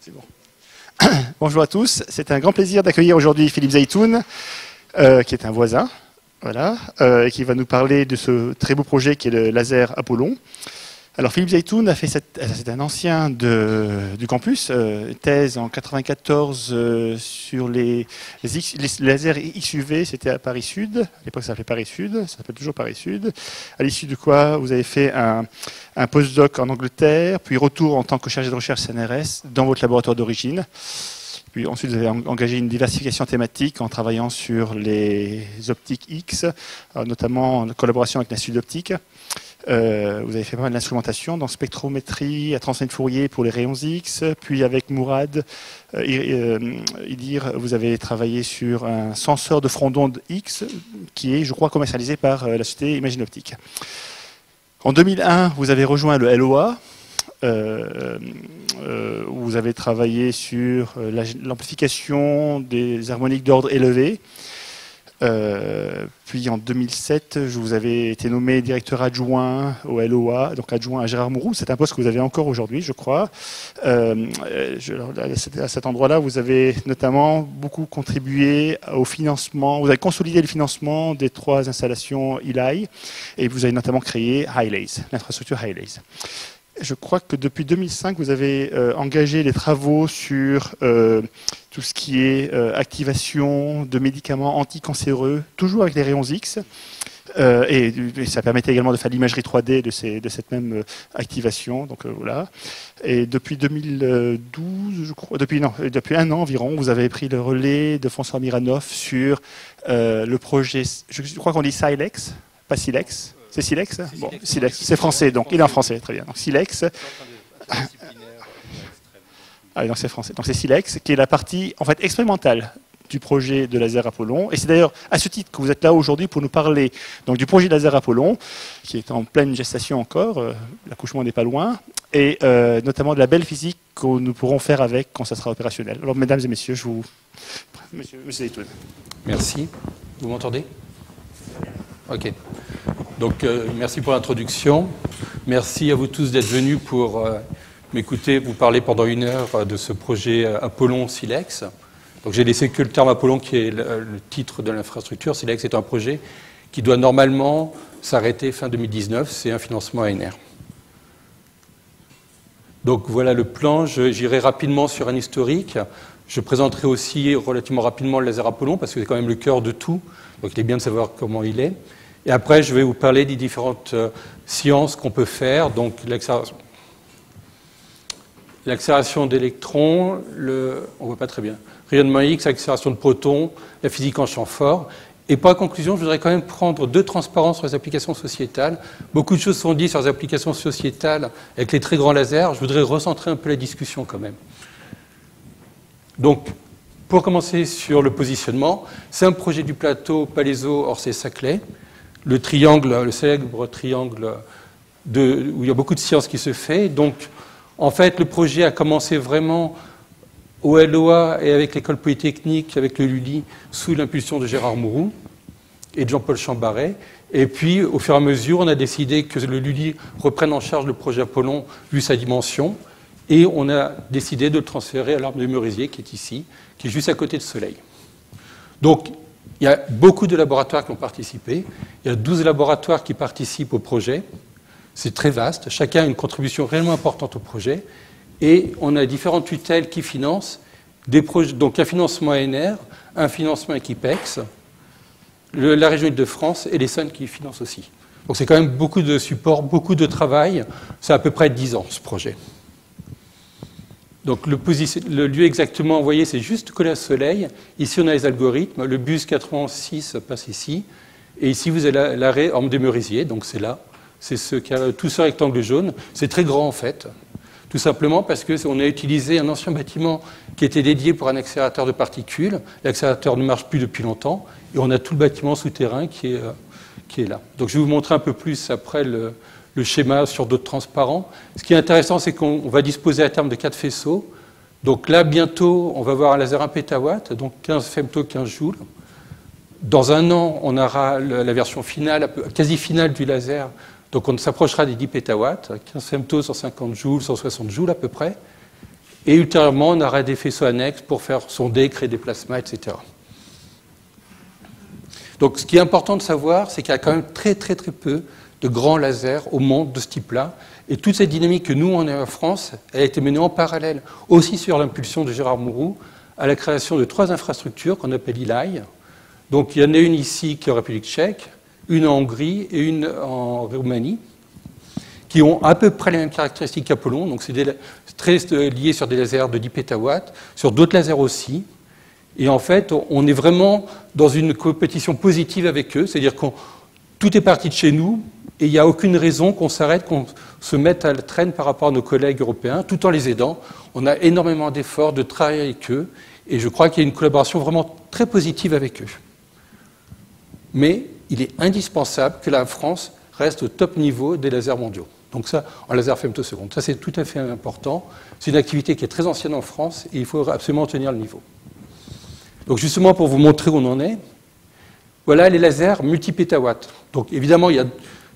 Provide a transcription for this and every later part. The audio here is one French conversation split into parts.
C'est bon. Bonjour à tous, c'est un grand plaisir d'accueillir aujourd'hui Philippe Zeytoun, qui est un voisin, voilà, et qui va nous parler de ce très beau projet qui est le laser Apollon. Alors Philippe Zeytoun a fait c'est un ancien du campus, thèse en 94 sur les lasers XUV, c'était à Paris Sud, à l'époque ça s'appelait Paris Sud, ça s'appelle toujours Paris Sud, à l'issue de quoi vous avez fait un postdoc en Angleterre, puis retour en tant que chargé de recherche CNRS dans votre laboratoire d'origine. Puis ensuite, vous avez engagé une diversification thématique en travaillant sur les optiques X, notamment en collaboration avec l'Institut d'optique. Vous avez fait pas mal d'instrumentation dans spectrométrie, à transfert de Fourier pour les rayons X, puis avec Mourad Idir, vous avez travaillé sur un senseur de front d'onde X qui est, je crois, commercialisé par la société Imagine Optique. En 2001, vous avez rejoint le LOA, où vous avez travaillé sur l'amplification des harmoniques d'ordre élevé. Puis en 2007, vous avez été nommé directeur adjoint au LOA, donc adjoint à Gérard Mourou. C'est un poste que vous avez encore aujourd'hui, je crois. À cet endroit-là, vous avez notamment beaucoup contribué au financement, vous avez consolidé le financement des 3 installations ILAI, et vous avez notamment créé HiLaser, l'infrastructure HiLaser. Je crois que depuis 2005, vous avez engagé les travaux sur tout ce qui est activation de médicaments anticancéreux, toujours avec les rayons X. Et ça permettait également de faire l'imagerie 3D de cette même activation. Donc voilà. Et depuis 2012, je crois, depuis 1 an environ, vous avez pris le relais de François Miranov sur le projet, je crois qu'on dit Silex, pas Silex. C'est Silex? Bon, Silex, c'est français, donc il est en français, très bien. Donc Silex. Ah, donc c'est français. Donc c'est Silex, qui est la partie en fait expérimentale du projet de laser Apollon. Et c'est d'ailleurs à ce titre que vous êtes là aujourd'hui pour nous parler donc, du projet de laser Apollon, qui est en pleine gestation encore, l'accouchement n'est pas loin, et notamment de la belle physique que nous pourrons faire avec quand ça sera opérationnel. Alors mesdames et messieurs, je vous... Monsieur Zeytoun. Merci. Vous m'entendez? Ok. Donc, merci pour l'introduction. Merci à vous tous d'être venus pour m'écouter, vous parler pendant 1 heure de ce projet Apollon Silex. Donc, j'ai laissé que le terme Apollon qui est le titre de l'infrastructure. Silex est un projet qui doit normalement s'arrêter fin 2019. C'est un financement ANR. Donc, voilà le plan. J'irai rapidement sur un historique. Je présenterai aussi relativement rapidement le laser Apollon parce que c'est quand même le cœur de tout. Donc, il est bien de savoir comment il est. Et après, je vais vous parler des différentes sciences qu'on peut faire. Donc, l'accélération d'électrons, on ne voit pas très bien, rayonnement X, accélération de protons, la physique en champ fort. Et pour la conclusion, je voudrais quand même prendre 2 transparences sur les applications sociétales. Beaucoup de choses sont dites sur les applications sociétales avec les très grands lasers. Je voudrais recentrer un peu la discussion quand même. Donc, pour commencer sur le positionnement, c'est un projet du plateau Palaiseau-Orsay-Saclay. Le triangle, le célèbre triangle où il y a beaucoup de sciences qui se fait. Donc, en fait, le projet a commencé vraiment au LOA et avec l'école polytechnique, avec le LULI, sous l'impulsion de Gérard Mourou et de Jean-Paul Chambaret. Et puis, au fur et à mesure, on a décidé que le LULI reprenne en charge le projet Apollon, vu sa dimension. Et on a décidé de le transférer à l'Arbre de Merisier, qui est ici, qui est juste à côté de Soleil. Donc, il y a beaucoup de laboratoires qui ont participé. Il y a 12 laboratoires qui participent au projet. C'est très vaste. Chacun a une contribution réellement importante au projet. Et on a différentes tutelles qui financent des projets. Donc un financement ANR, un financement Equipex, la région Île-de-France et l'ESSON qui financent aussi. Donc c'est quand même beaucoup de support, beaucoup de travail. C'est à peu près 10 ans, ce projet. Donc le lieu exactement envoyé, c'est juste collé à Soleil. Ici, on a les algorithmes. Le bus 86 passe ici. Et ici, vous avez l'arrêt Orme des Merisiers. Donc c'est là. C'est tout ce rectangle jaune. C'est très grand, en fait. Tout simplement parce qu'on a utilisé un ancien bâtiment qui était dédié pour un accélérateur de particules. L'accélérateur ne marche plus depuis longtemps. Et on a tout le bâtiment souterrain qui est là. Donc je vais vous montrer un peu plus après le schéma sur d'autres transparents. Ce qui est intéressant, c'est qu'on va disposer à terme de 4 faisceaux. Donc là, bientôt, on va voir un laser 1 pétawatt, donc 15 femto, 15 joules. Dans 1 an, on aura la version finale, quasi finale du laser. Donc on s'approchera des 10 pétawatts, 15 femto, 150 joules, 160 joules à peu près. Et ultérieurement, on aura des faisceaux annexes pour faire sonder, créer des plasmas, etc. Donc ce qui est important de savoir, c'est qu'il y a quand même très peu de grands lasers au monde de ce type-là. Et toute cette dynamique que nous, on a en France, elle a été menée en parallèle, aussi sur l'impulsion de Gérard Mourou, à la création de 3 infrastructures qu'on appelle ILAI. Donc il y en a une ici qui est en République tchèque, une en Hongrie et une en Roumanie, qui ont à peu près les mêmes caractéristiques qu'Apollon. Donc c'est très lié sur des lasers de 10 pétawatts, sur d'autres lasers aussi. Et en fait, on est vraiment dans une compétition positive avec eux, c'est-à-dire que tout est parti de chez nous, et il n'y a aucune raison qu'on s'arrête, qu'on se mette à la traîne par rapport à nos collègues européens, tout en les aidant. On a énormément d'efforts de travail avec eux, et je crois qu'il y a une collaboration vraiment très positive avec eux. Mais il est indispensable que la France reste au top niveau des lasers mondiaux. Donc ça, en laser femtoseconde. Ça, c'est tout à fait important. C'est une activité qui est très ancienne en France, et il faut absolument tenir le niveau. Donc justement, pour vous montrer où on en est, voilà les lasers multi-pétawatts. Donc évidemment,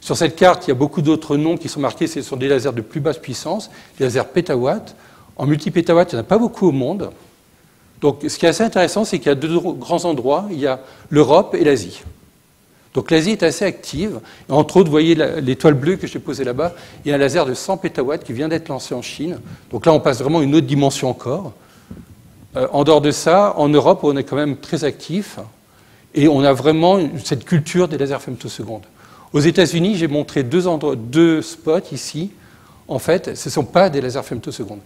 sur cette carte, il y a beaucoup d'autres noms qui sont marqués. Ce sont des lasers de plus basse puissance, des lasers pétawatts. En multi-pétawatts, il n'y en a pas beaucoup au monde. Donc ce qui est assez intéressant, c'est qu'il y a 2 grands endroits. Il y a l'Europe et l'Asie. Donc l'Asie est assez active. Et entre autres, vous voyez l'étoile bleue que j'ai posée là-bas. Il y a un laser de 100 pétawatts qui vient d'être lancé en Chine. Donc là, on passe vraiment à une autre dimension encore. En dehors de ça, en Europe, on est quand même très actif et on a vraiment cette culture des lasers femtosecondes. Aux États-Unis, j'ai montré 2 spots ici. En fait, ce ne sont pas des lasers femtosecondes.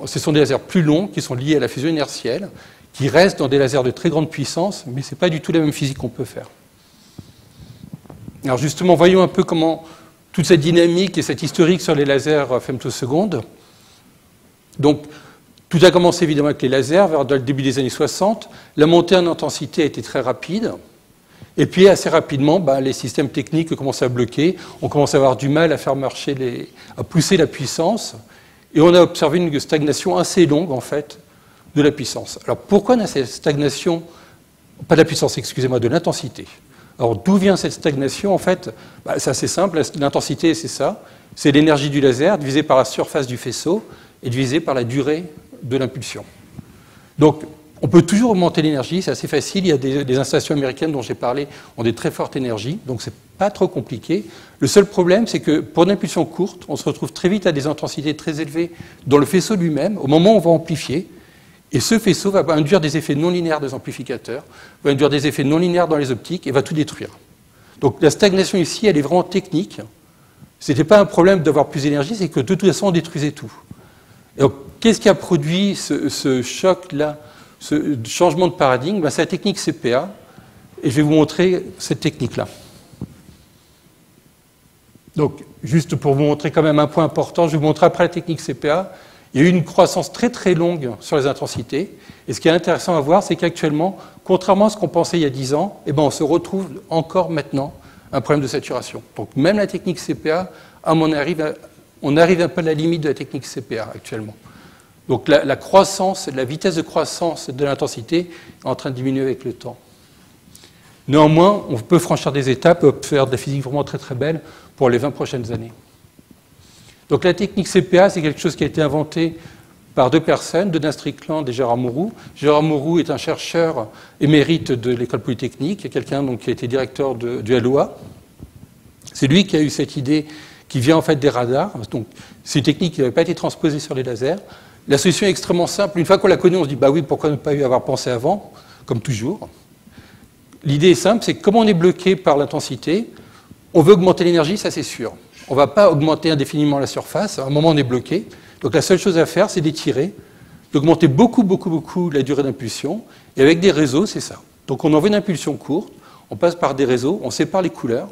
Ce sont des lasers plus longs qui sont liés à la fusion inertielle, qui restent dans des lasers de très grande puissance, mais ce n'est pas du tout la même physique qu'on peut faire. Alors justement, voyons un peu comment toute cette dynamique et cette historique sur les lasers femtosecondes. Donc, tout a commencé évidemment avec les lasers, vers le début des années 60. La montée en intensité a été très rapide. Et puis assez rapidement, les systèmes techniques ont commencé à bloquer. On commence à avoir du mal à faire marcher, à pousser la puissance. Et on a observé une stagnation assez longue, en fait, de la puissance. Alors pourquoi on a cette stagnation, pas de la puissance, excusez-moi, de l'intensité? Alors d'où vient cette stagnation? En fait, c'est assez simple. L'intensité, c'est ça. C'est l'énergie du laser divisée par la surface du faisceau et divisée par la durée de l'impulsion. Donc, on peut toujours augmenter l'énergie, c'est assez facile. Il y a des installations américaines dont j'ai parlé, ont des très fortes énergies, donc c'est pas trop compliqué. Le seul problème, c'est que pour une impulsion courte, on se retrouve très vite à des intensités très élevées dans le faisceau lui-même, au moment où on va amplifier. Et ce faisceau va induire des effets non linéaires des amplificateurs, va induire des effets non linéaires dans les optiques et va tout détruire. Donc la stagnation ici, elle est vraiment technique. Ce n'était pas un problème d'avoir plus d'énergie, c'est que de toute façon, on détruisait tout. Et donc, qu'est-ce qui a produit ce choc-là, ce changement de paradigme? C'est la technique CPA, et je vais vous montrer cette technique-là. Donc, juste pour vous montrer quand même un point important, je vais vous montrer après la technique CPA, il y a eu une croissance très longue sur les intensités, et ce qui est intéressant à voir, c'est qu'actuellement, contrairement à ce qu'on pensait il y a 10 ans, on se retrouve encore maintenant un problème de saturation. Donc, même la technique CPA, on arrive un peu à la limite de la technique CPA actuellement. Donc la croissance, la vitesse de croissance de l'intensité est en train de diminuer avec le temps. Néanmoins, on peut franchir des étapes et faire de la physique vraiment très belle pour les 20 prochaines années. Donc la technique CPA, c'est quelque chose qui a été inventé par 2 personnes, Denis Strickland et Gérard Mourou. Gérard Mourou est un chercheur émérite de l'École Polytechnique, quelqu'un qui a été directeur du LOA. C'est lui qui a eu cette idée qui vient en fait des radars. Donc, c'est une technique qui n'avait pas été transposée sur les lasers. La solution est extrêmement simple. Une fois qu'on l'a connue, on se dit oui, pourquoi ne pas y avoir pensé avant, comme toujours. L'idée est simple, c'est que comme on est bloqué par l'intensité, on veut augmenter l'énergie, ça c'est sûr. On ne va pas augmenter indéfiniment la surface. À un moment, on est bloqué. Donc la seule chose à faire, c'est d'étirer, d'augmenter beaucoup la durée d'impulsion. Et avec des réseaux, c'est ça. Donc on envoie une impulsion courte, on passe par des réseaux, on sépare les couleurs.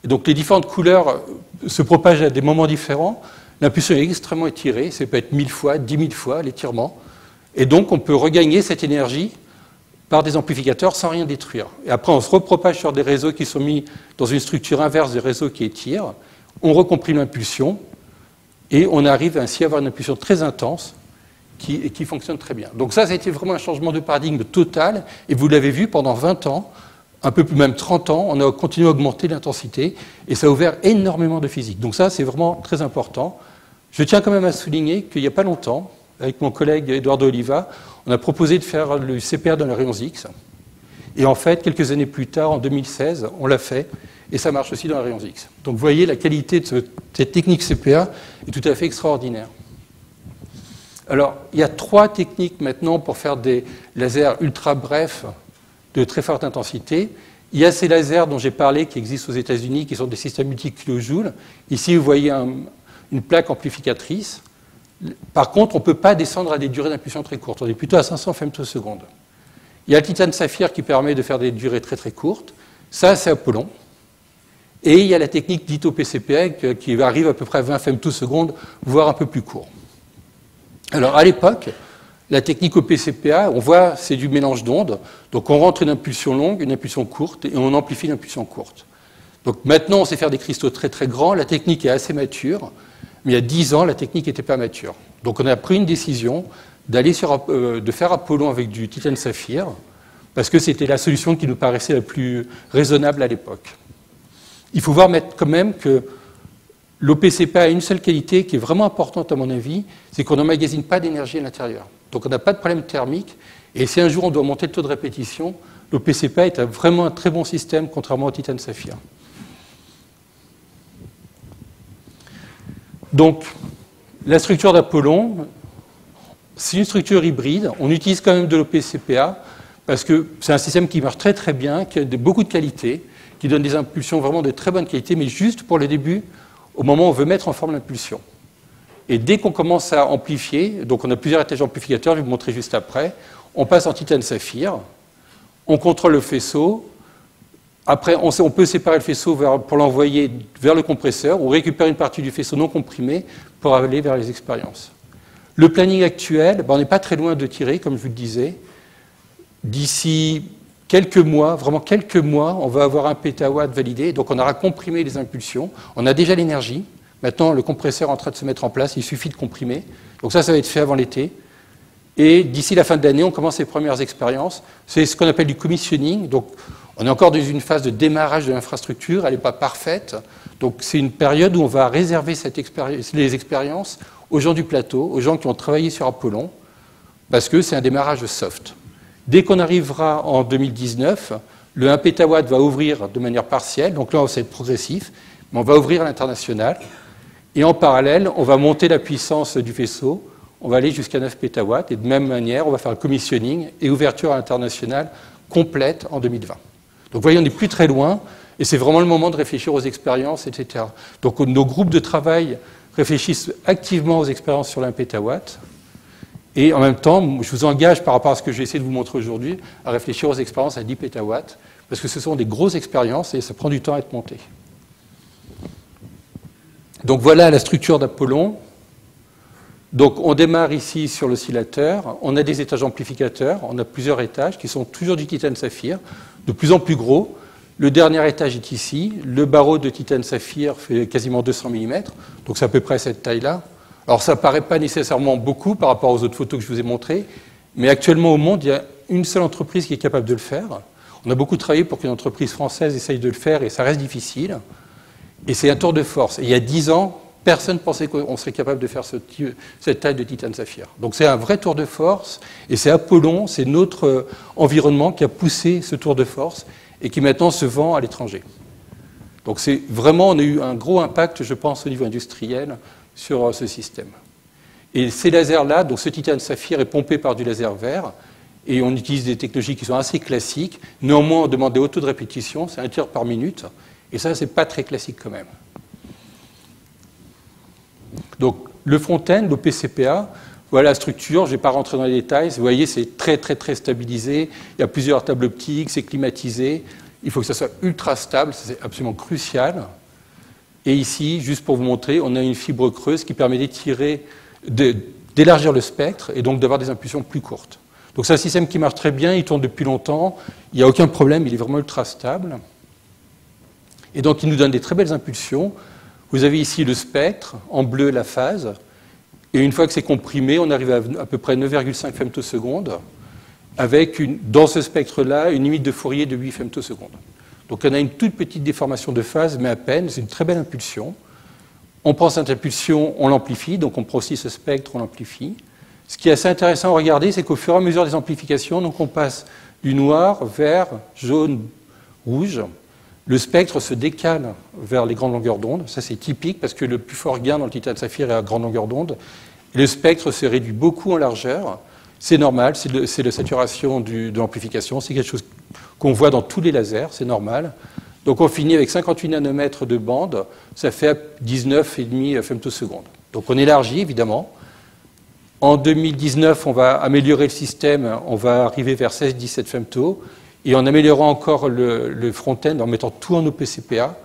Et donc les différentes couleurs se propagent à des moments différents. L'impulsion est extrêmement étirée, ça peut être 1000 fois, 10 000 fois l'étirement. Et donc on peut regagner cette énergie par des amplificateurs sans rien détruire. Et après on se repropage sur des réseaux qui sont mis dans une structure inverse des réseaux qui étirent. On recomprime l'impulsion et on arrive ainsi à avoir une impulsion très intense qui fonctionne très bien. Donc ça a été vraiment un changement de paradigme total. Et vous l'avez vu pendant 20 ans, un peu plus même 30 ans, on a continué à augmenter l'intensité et ça a ouvert énormément de physique. Donc ça, c'est vraiment très important. Je tiens quand même à souligner qu'il n'y a pas longtemps, avec mon collègue Eduardo Oliva, on a proposé de faire le CPA dans les rayons X. Et en fait, quelques années plus tard, en 2016, on l'a fait, et ça marche aussi dans les rayons X. Donc vous voyez, la qualité de cette technique CPA est tout à fait extraordinaire. Alors, il y a 3 techniques maintenant pour faire des lasers ultra brefs de très forte intensité. Il y a ces lasers dont j'ai parlé qui existent aux États-Unis, qui sont des systèmes multi-kilojoules. Ici, vous voyez une plaque amplificatrice. Par contre, on ne peut pas descendre à des durées d'impulsion très courtes. On est plutôt à 500 femtosecondes. Il y a le titane saphir qui permet de faire des durées très très courtes. Ça, c'est Apollon. Et il y a la technique dite OPCPA qui arrive à peu près à 20 femtosecondes, voire un peu plus court. Alors, à l'époque, la technique OPCPA, on voit, c'est du mélange d'ondes. Donc, on rentre une impulsion longue, une impulsion courte, et on amplifie l'impulsion courte. Donc, maintenant, on sait faire des cristaux très très grands. La technique est assez mature. Mais il y a 10 ans, la technique n'était pas mature. Donc, on a pris une décision de faire Apollon avec du titane saphir, parce que c'était la solution qui nous paraissait la plus raisonnable à l'époque. Il faut voir quand même que l'OPCPA a une seule qualité qui est vraiment importante à mon avis, c'est qu'on n'emmagasine pas d'énergie à l'intérieur. Donc on n'a pas de problème thermique, et si un jour on doit monter le taux de répétition, l'OPCPA est vraiment un très bon système, contrairement au titane saphir. Donc, la structure d'Apollon, c'est une structure hybride. On utilise quand même de l'OPCPA, parce que c'est un système qui marche très très bien, qui a beaucoup de qualité, qui donne des impulsions vraiment de très bonne qualité, mais juste pour le début, au moment où on veut mettre en forme l'impulsion. Et dès qu'on commence à amplifier, donc on a plusieurs étages amplificateurs, je vais vous montrer juste après, on passe en titane saphir, on contrôle le faisceau, après on peut séparer le faisceau pour l'envoyer vers le compresseur, ou récupérer une partie du faisceau non comprimé pour aller vers les expériences. Le planning actuel, on n'est pas très loin de tirer, comme je vous le disais. D'ici quelques mois, vraiment quelques mois, on va avoir un pétawatt validé, donc on aura comprimé les impulsions, on a déjà l'énergie. Maintenant, le compresseur est en train de se mettre en place, il suffit de comprimer. Donc ça va être fait avant l'été. Et d'ici la fin de l'année, on commence les premières expériences. C'est ce qu'on appelle du commissioning. Donc on est encore dans une phase de démarrage de l'infrastructure, elle n'est pas parfaite. Donc c'est une période où on va réserver les expériences aux gens du plateau, aux gens qui ont travaillé sur Apollon, parce que c'est un démarrage soft. Dès qu'on arrivera en 2019, le 1 pétawatt va ouvrir de manière partielle, donc là c'est progressif, mais on va ouvrir à l'international. Et en parallèle, on va monter la puissance du faisceau, on va aller jusqu'à 9 pétawatts, et de même manière, on va faire le commissioning et ouverture à l'international complète en 2020. Donc vous voyez, on n'est plus très loin, et c'est vraiment le moment de réfléchir aux expériences, etc. Donc nos groupes de travail réfléchissent activement aux expériences sur l'1 pétawatt, et en même temps, je vous engage par rapport à ce que j'ai essayé de vous montrer aujourd'hui, à réfléchir aux expériences à 10 pétawatts, parce que ce sont des grosses expériences et ça prend du temps à être monté. Donc voilà la structure d'Apollon. Donc on démarre ici sur l'oscillateur, on a des étages amplificateurs, on a plusieurs étages qui sont toujours du titane saphir, de plus en plus gros. Le dernier étage est ici, le barreau de titane saphir fait quasiment 200 mm, donc c'est à peu près cette taille-là. Alors ça ne paraît pas nécessairement beaucoup par rapport aux autres photos que je vous ai montrées, mais actuellement au monde, il y a une seule entreprise qui est capable de le faire. On a beaucoup travaillé pour qu'une entreprise française essaye de le faire et ça reste difficile. Et c'est un tour de force. Et il y a 10 ans, personne ne pensait qu'on serait capable de faire cette taille de titane saphir. Donc c'est un vrai tour de force, et c'est Apollon, c'est notre environnement qui a poussé ce tour de force et qui maintenant se vend à l'étranger. Donc c'est vraiment, on a eu un gros impact, je pense, au niveau industriel sur ce système. Et ces lasers-là, donc ce titane saphir est pompé par du laser vert, et on utilise des technologies qui sont assez classiques. Néanmoins, on demande des hauts taux de répétition, c'est 1 tir par minute, et ça, c'est pas très classique quand même. Donc, le front-end, l'OPCPA, voilà la structure, je ne vais pas rentrer dans les détails. Vous voyez, c'est très, très, très stabilisé. Il y a plusieurs tables optiques, c'est climatisé. Il faut que ça soit ultra stable, c'est absolument crucial. Et ici, juste pour vous montrer, on a une fibre creuse qui permet d'élargir le spectre et donc d'avoir des impulsions plus courtes. Donc, c'est un système qui marche très bien, il tourne depuis longtemps, il n'y a aucun problème, il est vraiment ultra stable. Et donc, il nous donne des très belles impulsions. Vous avez ici le spectre, en bleu la phase, et une fois que c'est comprimé, on arrive à peu près 9,5 femtosecondes, avec dans ce spectre-là une limite de Fourier de 8 femtosecondes. Donc on a une toute petite déformation de phase, mais à peine, c'est une très belle impulsion. On prend cette impulsion, on l'amplifie, donc on prend aussi ce spectre, on l'amplifie. Ce qui est assez intéressant à regarder, c'est qu'au fur et à mesure des amplifications, donc on passe du noir, vert, jaune, rouge. Le spectre se décale vers les grandes longueurs d'onde. Ça, c'est typique parce que le plus fort gain dans le titane saphir est à grande longueur d'onde. Et le spectre se réduit beaucoup en largeur. C'est normal, c'est la saturation de l'amplification. C'est quelque chose qu'on voit dans tous les lasers, c'est normal. Donc on finit avec 58 nanomètres de bande. Ça fait 19,5 femtosecondes. Donc on élargit, évidemment. En 2019, on va améliorer le système. On va arriver vers 16-17 femtos. Et en améliorant encore le front-end, en mettant tout en OPCPA,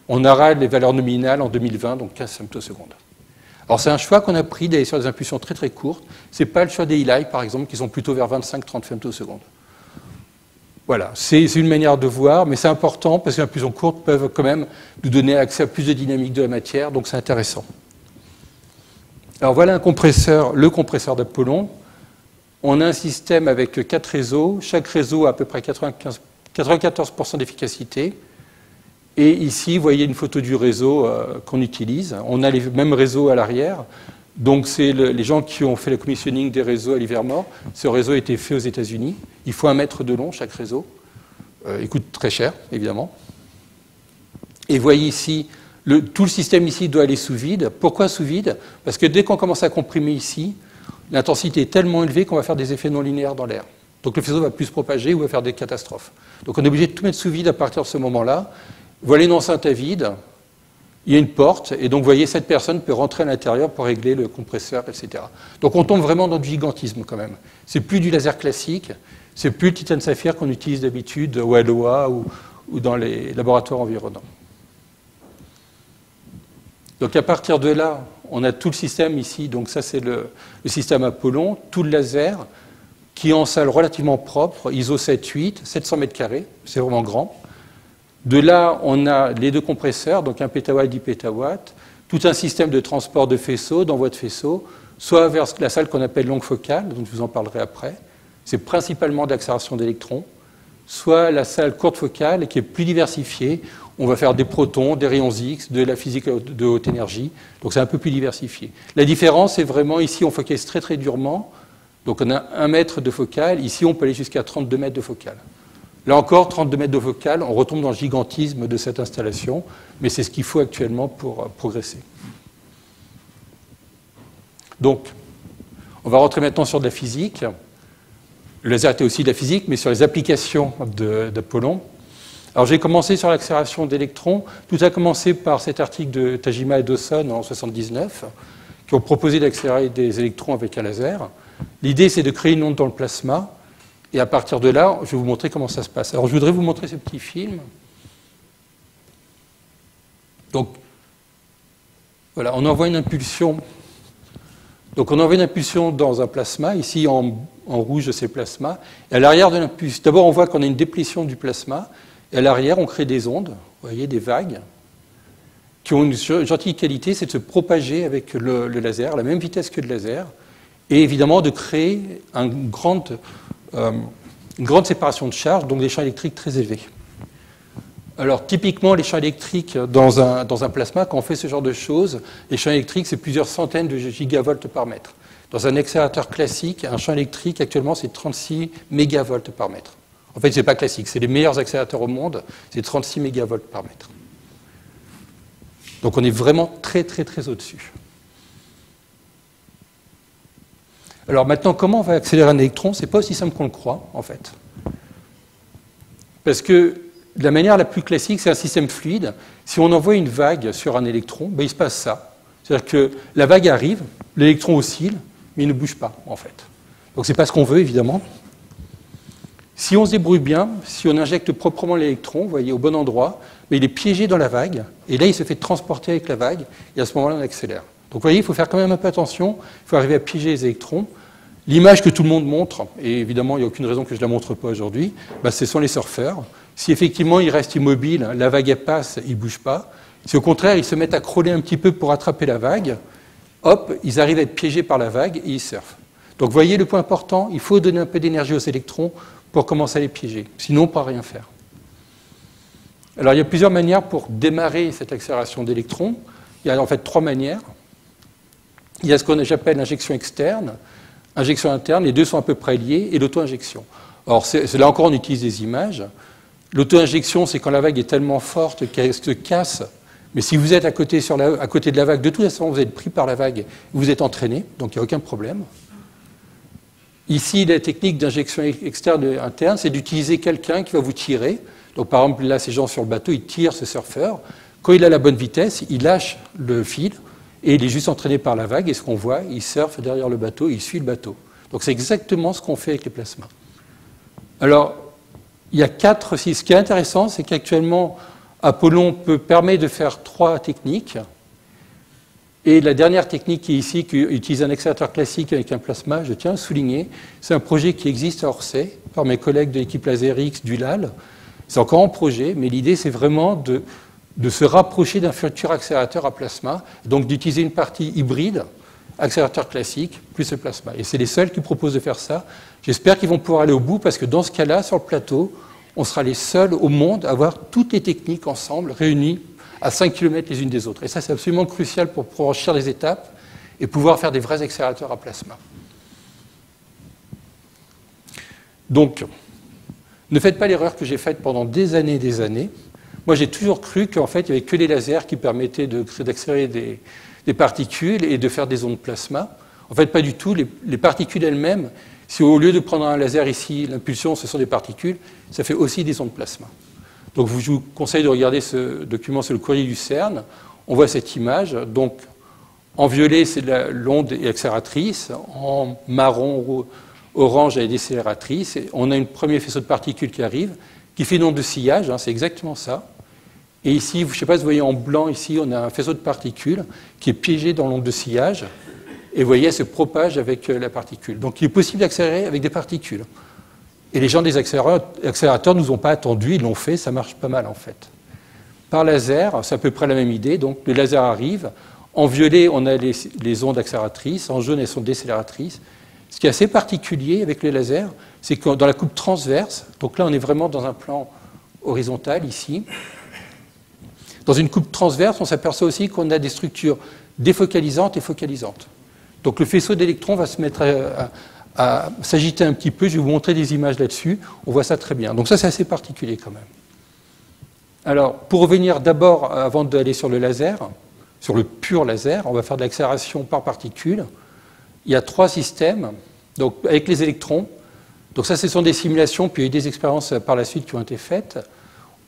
on aura les valeurs nominales en 2020, donc 15 femtosecondes. Alors c'est un choix qu'on a pris d'aller sur des impulsions très très courtes. Ce n'est pas le choix des Eli, par exemple, qui sont plutôt vers 25-30 femtosecondes. Voilà, c'est une manière de voir, mais c'est important parce que les impulsions courtes peuvent quand même nous donner accès à plus de dynamique de la matière, donc c'est intéressant. Alors voilà un compresseur, le compresseur d'Apollon. On a un système avec 4 réseaux. Chaque réseau a à peu près 94% d'efficacité. Et ici, vous voyez une photo du réseau qu'on utilise. On a les mêmes réseaux à l'arrière. Donc, c'est les gens qui ont fait le commissioning des réseaux à Livermore. Ce réseau a été fait aux États-Unis. Il faut 1 mètre de long, chaque réseau. Il coûte très cher, évidemment. Et vous voyez ici, tout le système ici doit aller sous vide. Pourquoi sous vide? Parce que dès qu'on commence à comprimer ici, l'intensité est tellement élevée qu'on va faire des effets non linéaires dans l'air. Donc le faisceau va plus se propager ou va faire des catastrophes. Donc on est obligé de tout mettre sous vide à partir de ce moment-là. Voilà une enceinte à vide, il y a une porte, et donc vous voyez, cette personne peut rentrer à l'intérieur pour régler le compresseur, etc. Donc on tombe vraiment dans du gigantisme quand même. C'est plus du laser classique, c'est plus le titane saphir qu'on utilise d'habitude au LOA ou dans les laboratoires environnants. Donc à partir de là, on a tout le système ici, donc ça c'est le système Apollon, tout le laser, qui est en salle relativement propre, ISO 7.8, 700 mètres carrés, c'est vraiment grand. De là, on a les 2 compresseurs, donc 1 pétawatt, 10 pétawatts, tout un système de transport de faisceaux, d'envoi de faisceaux, soit vers la salle qu'on appelle longue focale, dont je vous en parlerai après, c'est principalement d'accélération d'électrons, soit la salle courte focale, qui est plus diversifiée. On va faire des protons, des rayons X, de la physique de haute énergie. Donc c'est un peu plus diversifié. La différence, c'est vraiment ici, on focalise très très durement. Donc on a 1 mètre de focale. Ici, on peut aller jusqu'à 32 mètres de focale. Là encore, 32 mètres de focale, on retombe dans le gigantisme de cette installation. Mais c'est ce qu'il faut actuellement pour progresser. Donc, on va rentrer maintenant sur de la physique. Le laser était aussi de la physique, mais sur les applications d'Apollon. Alors j'ai commencé sur l'accélération d'électrons. Tout a commencé par cet article de Tajima et Dawson en 1979, qui ont proposé d'accélérer des électrons avec un laser. L'idée, c'est de créer une onde dans le plasma. Et à partir de là, je vais vous montrer comment ça se passe. Alors je voudrais vous montrer ce petit film. Donc, voilà, on envoie une impulsion. Donc on envoie une impulsion dans un plasma. Ici, en rouge, c'est le plasma. Et à l'arrière de l'impulsion, d'abord, on voit qu'on a une déplétion du plasma. Et à l'arrière, on crée des ondes, vous voyez, des vagues, qui ont une gentille qualité, c'est de se propager avec le laser, à la même vitesse que le laser, et évidemment de créer une grande séparation de charge, donc des champs électriques très élevés. Alors typiquement, les champs électriques dans un plasma, quand on fait ce genre de choses, les champs électriques, c'est plusieurs centaines de gigavolts par mètre. Dans un accélérateur classique, un champ électrique, actuellement, c'est 36 mégavolts par mètre. En fait, ce n'est pas classique, c'est les meilleurs accélérateurs au monde, c'est 36 mégavolts par mètre. Donc on est vraiment très très très au-dessus. Alors maintenant, comment on va accélérer un électron? Ce n'est pas aussi simple qu'on le croit, en fait. Parce que la manière la plus classique, c'est un système fluide. Si on envoie une vague sur un électron, ben, il se passe ça. C'est-à-dire que la vague arrive, l'électron oscille, mais il ne bouge pas, en fait. Donc ce n'est pas ce qu'on veut, évidemment. Si on se débrouille bien, si on injecte proprement l'électron, vous voyez, au bon endroit, mais il est piégé dans la vague, et là, il se fait transporter avec la vague, et à ce moment-là, on accélère. Donc, vous voyez, il faut faire quand même un peu attention, il faut arriver à piéger les électrons. L'image que tout le monde montre, et évidemment, il n'y a aucune raison que je ne la montre pas aujourd'hui, bah, ce sont les surfeurs. Si effectivement, ils restent immobiles, la vague, elle passe, ils ne bougent pas. Si au contraire, ils se mettent à crawler un petit peu pour attraper la vague, hop, ils arrivent à être piégés par la vague, et ils surfent. Donc, vous voyez, le point important, il faut donner un peu d'énergie aux électrons pour commencer à les piéger. Sinon, on ne pourra rien faire. Alors, il y a plusieurs manières pour démarrer cette accélération d'électrons. Il y a en fait 3 manières. Il y a ce qu'on appelle l'injection externe. injection interne, les deux sont à peu près liés, et l'auto-injection. Alors là encore, on utilise des images. L'auto-injection, c'est quand la vague est tellement forte qu'elle se casse. Mais si vous êtes à côté de la vague, de toute façon, vous êtes pris par la vague, vous êtes entraîné, donc il n'y a aucun problème. Ici, la technique d'injection externe et interne, c'est d'utiliser quelqu'un qui va vous tirer. Donc par exemple, là, ces gens sur le bateau, ils tirent ce surfeur. Quand il a la bonne vitesse, il lâche le fil et il est juste entraîné par la vague. Et ce qu'on voit, il surfe derrière le bateau, il suit le bateau. Donc c'est exactement ce qu'on fait avec les plasmas. Alors, il y a 4 aussi. Ce qui est intéressant, c'est qu'actuellement, Apollon permet de faire 3 techniques. Et la dernière technique qui est ici, qui utilise un accélérateur classique avec un plasma, je tiens à souligner, c'est un projet qui existe à Orsay par mes collègues de l'équipe LaserX du LAL. C'est encore en projet, mais l'idée, c'est vraiment de se rapprocher d'un futur accélérateur à plasma, donc d'utiliser une partie hybride, accélérateur classique, plus le plasma. Et c'est les seuls qui proposent de faire ça. J'espère qu'ils vont pouvoir aller au bout, parce que dans ce cas-là, sur le plateau, on sera les seuls au monde à avoir toutes les techniques ensemble, réunies à 5 km les unes des autres. Et ça, c'est absolument crucial pour franchir les étapes et pouvoir faire des vrais accélérateurs à plasma. Donc, ne faites pas l'erreur que j'ai faite pendant des années et des années. Moi, j'ai toujours cru qu'en fait, il n'y avait que les lasers qui permettaient d'accélérer des particules et de faire des ondes plasma. En fait, pas du tout. Les particules elles-mêmes, si au lieu de prendre un laser ici, l'impulsion, ce sont des particules, ça fait aussi des ondes plasma. Donc, je vous conseille de regarder ce document sur le courrier du CERN. On voit cette image. Donc, en violet, c'est l'onde accélératrice. En marron, orange, elle est décélératrice. Et on a un premier faisceau de particules qui arrive, qui fait une onde de sillage. C'est exactement ça. Et ici, je ne sais pas si vous voyez en blanc, ici, on a un faisceau de particules qui est piégé dans l'onde de sillage. Et vous voyez, elle se propage avec la particule. Donc, il est possible d'accélérer avec des particules. Et les gens des accélérateurs ne nous ont pas attendus, ils l'ont fait, ça marche pas mal en fait. Par laser, c'est à peu près la même idée. Donc, le laser arrive. En violet, on a les ondes accélératrices. En jaune, elles sont décélératrices. Ce qui est assez particulier avec les lasers, c'est que dans la coupe transverse, donc là, on est vraiment dans un plan horizontal ici. Dans une coupe transverse, on s'aperçoit aussi qu'on a des structures défocalisantes et focalisantes. Donc le faisceau d'électrons va se mettre à s'agiter un petit peu. Je vais vous montrer des images là-dessus. On voit ça très bien. Donc ça, c'est assez particulier quand même. Alors, pour revenir d'abord, avant d'aller sur le laser, sur le pur laser, on va faire de l'accélération par particule. Il y a 3 systèmes, donc avec les électrons. Donc ça, ce sont des simulations, puis il y a eu des expériences par la suite qui ont été faites.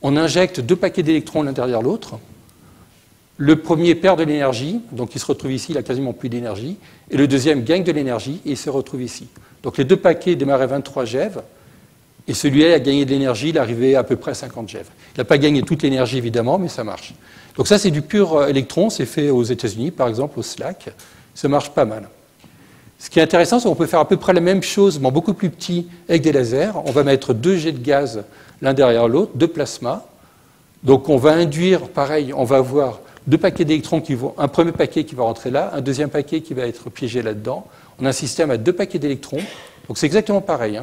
On injecte 2 paquets d'électrons l'un derrière l'autre. Le premier perd de l'énergie, donc il se retrouve ici, il a quasiment plus d'énergie. Et le deuxième gagne de l'énergie et il se retrouve ici. Donc les 2 paquets démarraient à 23 GeV. Et celui-là a gagné de l'énergie, il est arrivé à peu près à 50 GeV. Il n'a pas gagné toute l'énergie, évidemment, mais ça marche. Donc ça, c'est du pur électron. C'est fait aux États-Unis, par exemple, au SLAC. Ça marche pas mal. Ce qui est intéressant, c'est qu'on peut faire à peu près la même chose, mais beaucoup plus petit, avec des lasers. On va mettre 2 jets de gaz l'un derrière l'autre, 2 plasmas. Donc on va induire, pareil, on va avoir 2 paquets d'électrons qui vont, un premier paquet qui va rentrer là, un deuxième paquet qui va être piégé là-dedans. On a un système à 2 paquets d'électrons. Donc c'est exactement pareil.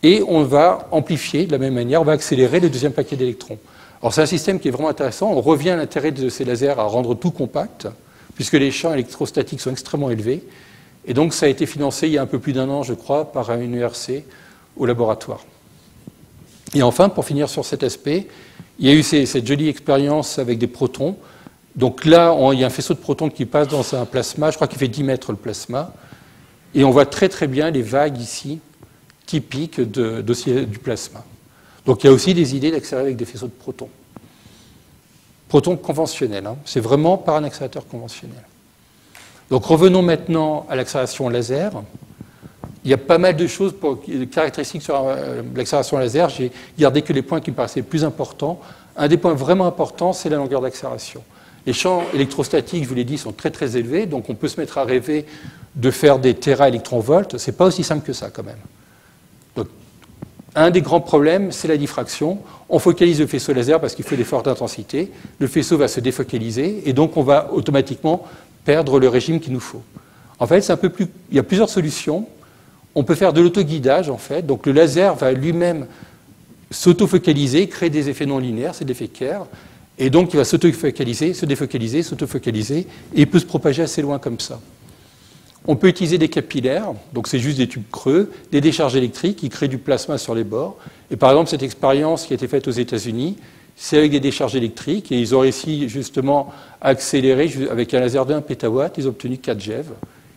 Et on va amplifier de la même manière, on va accélérer le deuxième paquet d'électrons. Alors c'est un système qui est vraiment intéressant. On revient à l'intérêt de ces lasers à rendre tout compact, puisque les champs électrostatiques sont extrêmement élevés. Et donc ça a été financé il y a un peu plus d'1 an, je crois, par une ERC au laboratoire. Et enfin, pour finir sur cet aspect, il y a eu cette jolie expérience avec des protons. Donc là, il y a un faisceau de protons qui passe dans un plasma, je crois qu'il fait 10 mètres le plasma, et on voit très très bien les vagues ici, typiques du plasma. Donc il y a aussi des idées d'accélérer avec des faisceaux de protons. Protons conventionnels, c'est vraiment par un accélérateur conventionnel. Donc revenons maintenant à l'accélération laser. Il y a pas mal de choses caractéristiques sur l'accélération laser. J'ai gardé que les points qui me paraissaient les plus importants. Un des points vraiment importants, c'est la longueur d'accélération. Les champs électrostatiques, je vous l'ai dit, sont très très élevés, donc on peut se mettre à rêver de faire des téra-électronvolts. Ce n'est pas aussi simple que ça quand même. Donc, un des grands problèmes, c'est la diffraction. On focalise le faisceau laser parce qu'il fait des fortes intensités. Le faisceau va se défocaliser et donc on va automatiquement perdre le régime qu'il nous faut. En fait, il y a plusieurs solutions. On peut faire de l'autoguidage, en fait. Donc le laser va lui-même s'autofocaliser, créer des effets non linéaires, c'est l'effet Kerr. Et donc il va s'autofocaliser, se défocaliser, s'autofocaliser, et il peut se propager assez loin comme ça. On peut utiliser des capillaires, donc c'est juste des tubes creux, des décharges électriques qui créent du plasma sur les bords. Et par exemple, cette expérience qui a été faite aux États-Unis, c'est avec des décharges électriques, et ils ont réussi justement à accélérer avec un laser de 1 pétawatt, ils ont obtenu 4 GeV.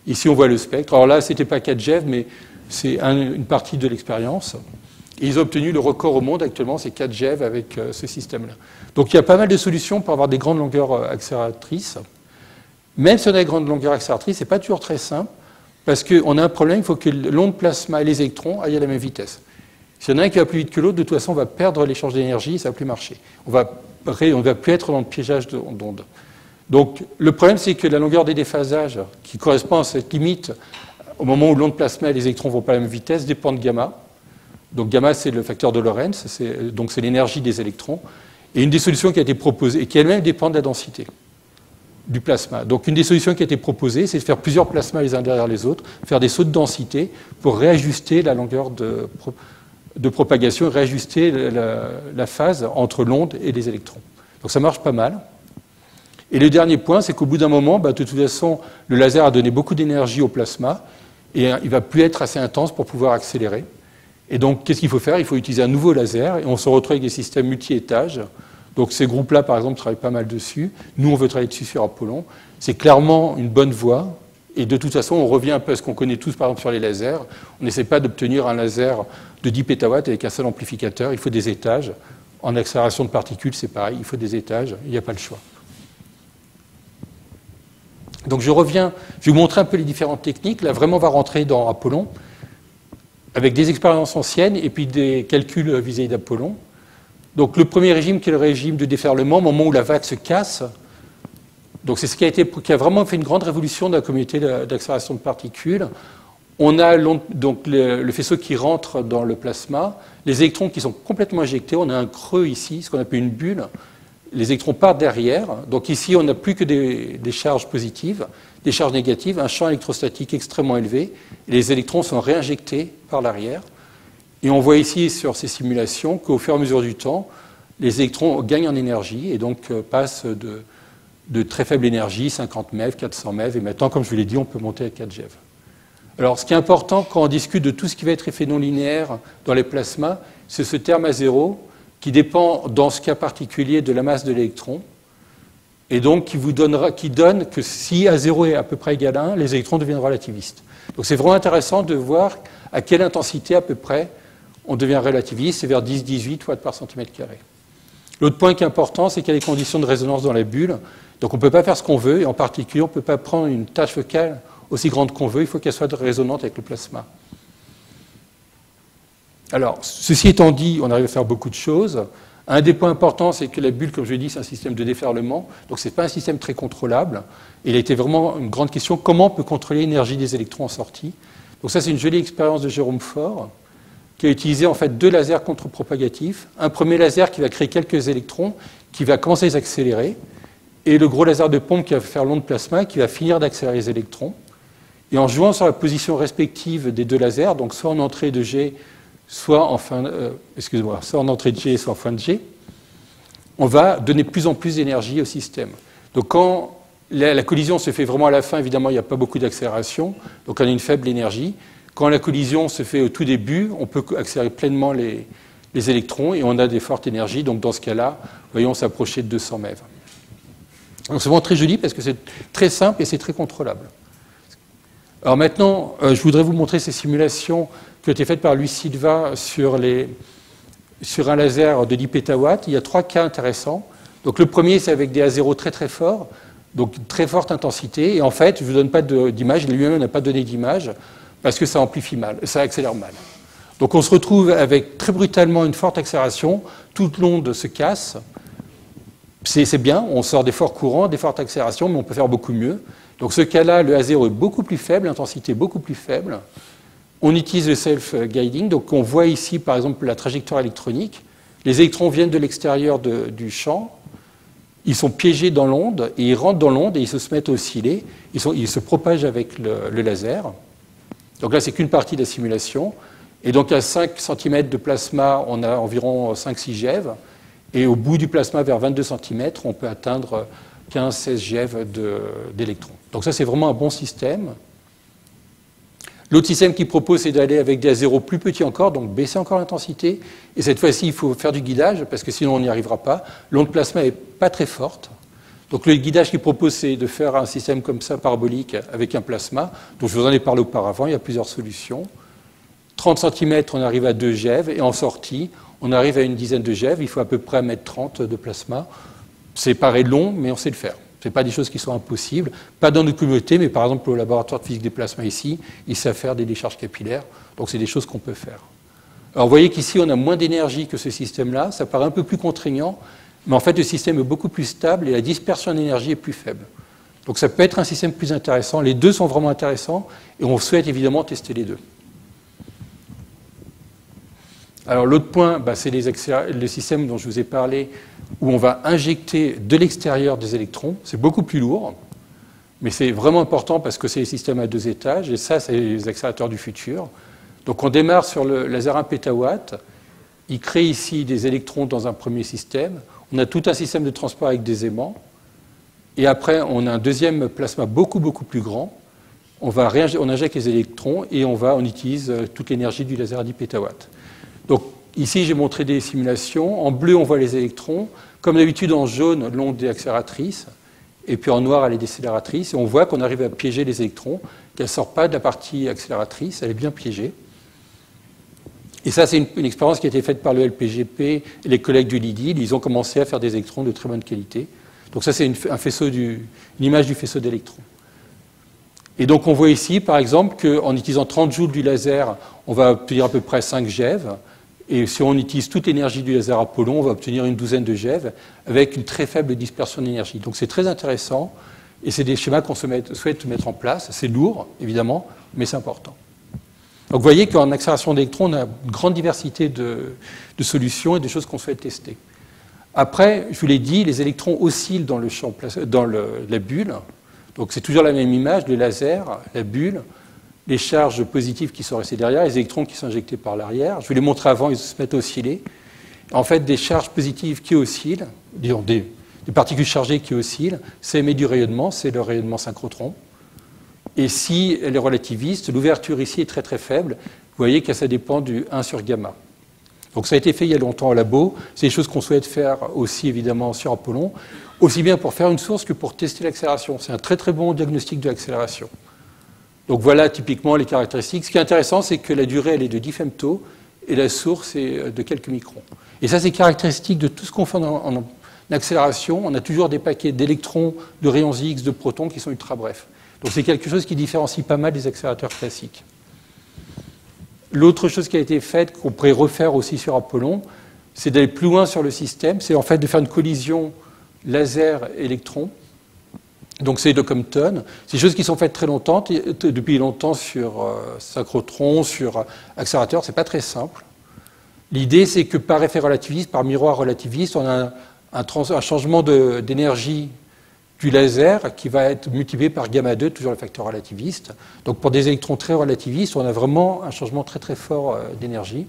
Ici, on voit le spectre. Alors là, ce n'était pas 4 GeV, mais c'est une partie de l'expérience. Et ils ont obtenu le record au monde actuellement, c'est 4 GeV avec ce système-là. Donc il y a pas mal de solutions pour avoir des grandes longueurs accélératrices. Même si on a des grandes longueurs accélératrices, ce n'est pas toujours très simple, parce qu'on a un problème, il faut que l'onde plasma et les électrons aillent à la même vitesse. S'il y en a un qui va plus vite que l'autre, de toute façon, on va perdre l'échange d'énergie, ça ne va plus marcher. On ne va plus être dans le piégeage d'ondes. Donc le problème, c'est que la longueur des déphasages, qui correspond à cette limite, au moment où l'onde plasma et les électrons ne vont pas à la même vitesse, dépend de gamma. Donc gamma, c'est le facteur de Lorentz, donc c'est l'énergie des électrons. Et une des solutions qui a été proposée, et qui elle-même dépend de la densité du plasma. Donc une des solutions qui a été proposée, c'est de faire plusieurs plasmas les uns derrière les autres, faire des sauts de densité pour réajuster la longueur de propagation, réajuster la phase entre l'onde et les électrons. Donc ça marche pas mal. Et le dernier point, c'est qu'au bout d'un moment, de toute façon, le laser a donné beaucoup d'énergie au plasma et il ne va plus être assez intense pour pouvoir accélérer. Et donc, qu'est-ce qu'il faut faire? Il faut utiliser un nouveau laser et on se retrouve avec des systèmes multi-étages. Donc ces groupes-là, par exemple, travaillent pas mal dessus. Nous, on veut travailler dessus sur Apollon. C'est clairement une bonne voie. Et de toute façon, on revient un peu à ce qu'on connaît tous, par exemple, sur les lasers. On n'essaie pas d'obtenir un laser de 10 pétawatts avec un seul amplificateur. Il faut des étages. En accélération de particules, c'est pareil. Il faut des étages. Il n'y a pas le choix. Donc je vais vous montrer un peu les différentes techniques. Là, vraiment, on va rentrer dans Apollon avec des expériences anciennes et puis des calculs vis-à-vis d'Apollon. Donc le premier régime, qui est le régime de déferlement, au moment où la vague se casse. Donc c'est ce qui a vraiment fait une grande révolution dans la communauté d'accélération de particules. On a donc le faisceau qui rentre dans le plasma, les électrons qui sont complètement éjectés. On a un creux ici, ce qu'on appelle une bulle. Les électrons partent derrière. Donc ici, on n'a plus que des charges positives, des charges négatives, un champ électrostatique extrêmement élevé. Et les électrons sont réinjectés par l'arrière. Et on voit ici sur ces simulations qu'au fur et à mesure du temps, les électrons gagnent en énergie et donc passent de très faible énergie, 50 MeV, 400 MeV, et maintenant, comme je vous l'ai dit, on peut monter à 4 GeV. Alors, ce qui est important quand on discute de tout ce qui va être effet non linéaire dans les plasmas, c'est ce terme A0 qui dépend, dans ce cas particulier, de la masse de l'électron, et donc qui donne que si A0 est à peu près égal à 1, les électrons deviennent relativistes. Donc c'est vraiment intéressant de voir à quelle intensité à peu près on devient relativiste, c'est vers 10-18 watts par centimètre carré. L'autre point qui est important, c'est qu'il y a des conditions de résonance dans la bulle, donc on ne peut pas faire ce qu'on veut, et en particulier, on ne peut pas prendre une tâche focale aussi grande qu'on veut, il faut qu'elle soit résonante avec le plasma. Alors, ceci étant dit, on arrive à faire beaucoup de choses. Un des points importants, c'est que la bulle, comme je l'ai dit, c'est un système de déferlement, donc ce n'est pas un système très contrôlable. Il a été vraiment une grande question, comment on peut contrôler l'énergie des électrons en sortie? Donc ça, c'est une jolie expérience de Jérôme Faure, qui a utilisé en fait 2 lasers contre-propagatifs. Un premier laser qui va créer quelques électrons, qui va commencer à les accélérer, et le gros laser de pompe qui va faire l'onde plasma, qui va finir d'accélérer les électrons. Et en jouant sur la position respective des 2 lasers, donc soit en entrée de G, soit en entrée de G, soit en fin de G, on va donner de plus en plus d'énergie au système. Donc quand la collision se fait vraiment à la fin, évidemment, il n'y a pas beaucoup d'accélération, donc on a une faible énergie. Quand la collision se fait au tout début, on peut accélérer pleinement les électrons et on a des fortes énergies. Donc dans ce cas-là, voyons s'approcher de 200 MeV. Donc c'est vraiment très joli parce que c'est très simple et c'est très contrôlable. Alors maintenant, je voudrais vous montrer ces simulations qui ont été faites par Luis Silva sur un laser de 10 pétawatts. Il y a 3 cas intéressants. Donc le premier, c'est avec des A0 très très forts, donc très forte intensité. Et en fait, je ne vous donne pas d'image, lui-même n'a pas donné d'image, parce que ça amplifie mal, ça accélère mal. Donc on se retrouve avec très brutalement une forte accélération, toute l'onde se casse. C'est bien, on sort des forts courants, des fortes accélérations, mais on peut faire beaucoup mieux. Donc ce cas-là, le A0 est beaucoup plus faible, l'intensité est beaucoup plus faible. On utilise le self-guiding, donc on voit ici par exemple la trajectoire électronique. Les électrons viennent de l'extérieur du champ, ils sont piégés dans l'onde, et ils rentrent dans l'onde et ils se mettent à osciller, ils se propagent avec le laser. Donc là, c'est qu'une partie de la simulation. Et donc à 5 cm de plasma, on a environ 5-6 GeV. Et au bout du plasma, vers 22 cm, on peut atteindre 15-16 GeV d'électrons. Donc ça, c'est vraiment un bon système. L'autre système qu'il propose, c'est d'aller avec des A0 plus petits encore, donc baisser encore l'intensité. Et cette fois-ci, il faut faire du guidage, parce que sinon on n'y arrivera pas. L'onde plasma n'est pas très forte. Donc le guidage qu'il propose, c'est de faire un système comme ça, parabolique, avec un plasma. Donc je vous en ai parlé auparavant, il y a plusieurs solutions. 30 cm, on arrive à 2 GeV, et en sortie, on arrive à une dizaine de GeV. Il faut à peu près 1,30 m de plasma. C'est paraît long, mais on sait le faire. Ce n'est pas des choses qui sont impossibles. Pas dans notre communauté, mais par exemple au laboratoire de physique des plasmas ici, ils savent faire des décharges capillaires. Donc c'est des choses qu'on peut faire. Alors vous voyez qu'ici, on a moins d'énergie que ce système-là. Ça paraît un peu plus contraignant, mais en fait, le système est beaucoup plus stable et la dispersion d'énergie est plus faible. Donc ça peut être un système plus intéressant. Les deux sont vraiment intéressants et on souhaite évidemment tester les deux. Alors l'autre point, c'est le système dont je vous ai parlé, où on va injecter de l'extérieur des électrons. C'est beaucoup plus lourd, mais c'est vraiment important parce que c'est les systèmes à 2 étages, et ça, c'est les accélérateurs du futur. Donc on démarre sur le laser 1 pétawatt. Il crée ici des électrons dans un premier système. On a tout un système de transport avec des aimants. Et après, on a un deuxième plasma beaucoup, beaucoup plus grand. On injecte les électrons et on utilise toute l'énergie du laser à 10 pétawatts. Donc ici, j'ai montré des simulations. En bleu, on voit les électrons. Comme d'habitude, en jaune, l'onde est accélératrice. Et puis en noir, elle est décélératrice. Et on voit qu'on arrive à piéger les électrons, qu'elle ne sort pas de la partie accélératrice, elle est bien piégée. Et ça, c'est une expérience qui a été faite par le LPGP et les collègues du LIDIL. Ils ont commencé à faire des électrons de très bonne qualité. Donc ça, c'est une image du faisceau d'électrons. Et donc on voit ici, par exemple, qu'en utilisant 30 joules du laser, on va obtenir à peu près 5 GeV. Et si on utilise toute l'énergie du laser Apollon, on va obtenir une douzaine de GeV avec une très faible dispersion d'énergie. Donc c'est très intéressant et c'est des schémas qu'on souhaite mettre en place. C'est lourd, évidemment, mais c'est important. Donc vous voyez qu'en accélération d'électrons, on a une grande diversité de solutions et de choses qu'on souhaite tester. Après, je vous l'ai dit, les électrons oscillent dans la bulle. Donc c'est toujours la même image, le laser, la bulle, les charges positives qui sont restées derrière, les électrons qui sont injectés par l'arrière. Je vous l'ai montré avant, ils se mettent à osciller. En fait, des charges positives qui oscillent, disons des particules chargées qui oscillent, ça émet du rayonnement, c'est le rayonnement synchrotron. Et si elle est relativiste, l'ouverture ici est très très faible. Vous voyez que ça dépend du 1 sur gamma. Donc ça a été fait il y a longtemps au labo. C'est des choses qu'on souhaite faire aussi évidemment sur Apollon, aussi bien pour faire une source que pour tester l'accélération. C'est un très très bon diagnostic de l'accélération. Donc voilà typiquement les caractéristiques. Ce qui est intéressant, c'est que la durée elle est de 10 femto et la source est de quelques microns. Et ça, c'est caractéristique de tout ce qu'on fait en accélération. On a toujours des paquets d'électrons, de rayons X, de protons qui sont ultra brefs. Donc c'est quelque chose qui différencie pas mal des accélérateurs classiques. L'autre chose qui a été faite, qu'on pourrait refaire aussi sur Apollon, c'est d'aller plus loin sur le système, c'est en fait de faire une collision laser-électron. Donc c'est de Compton. C'est des choses qui sont faites très longtemps, depuis longtemps sur synchrotron, sur accélérateur, c'est pas très simple. L'idée, c'est que par effet relativiste, par miroir relativiste, on a un changement d'énergie du laser qui va être multiplié par gamma 2, toujours le facteur relativiste. Donc pour des électrons très relativistes, on a vraiment un changement très très fort d'énergie.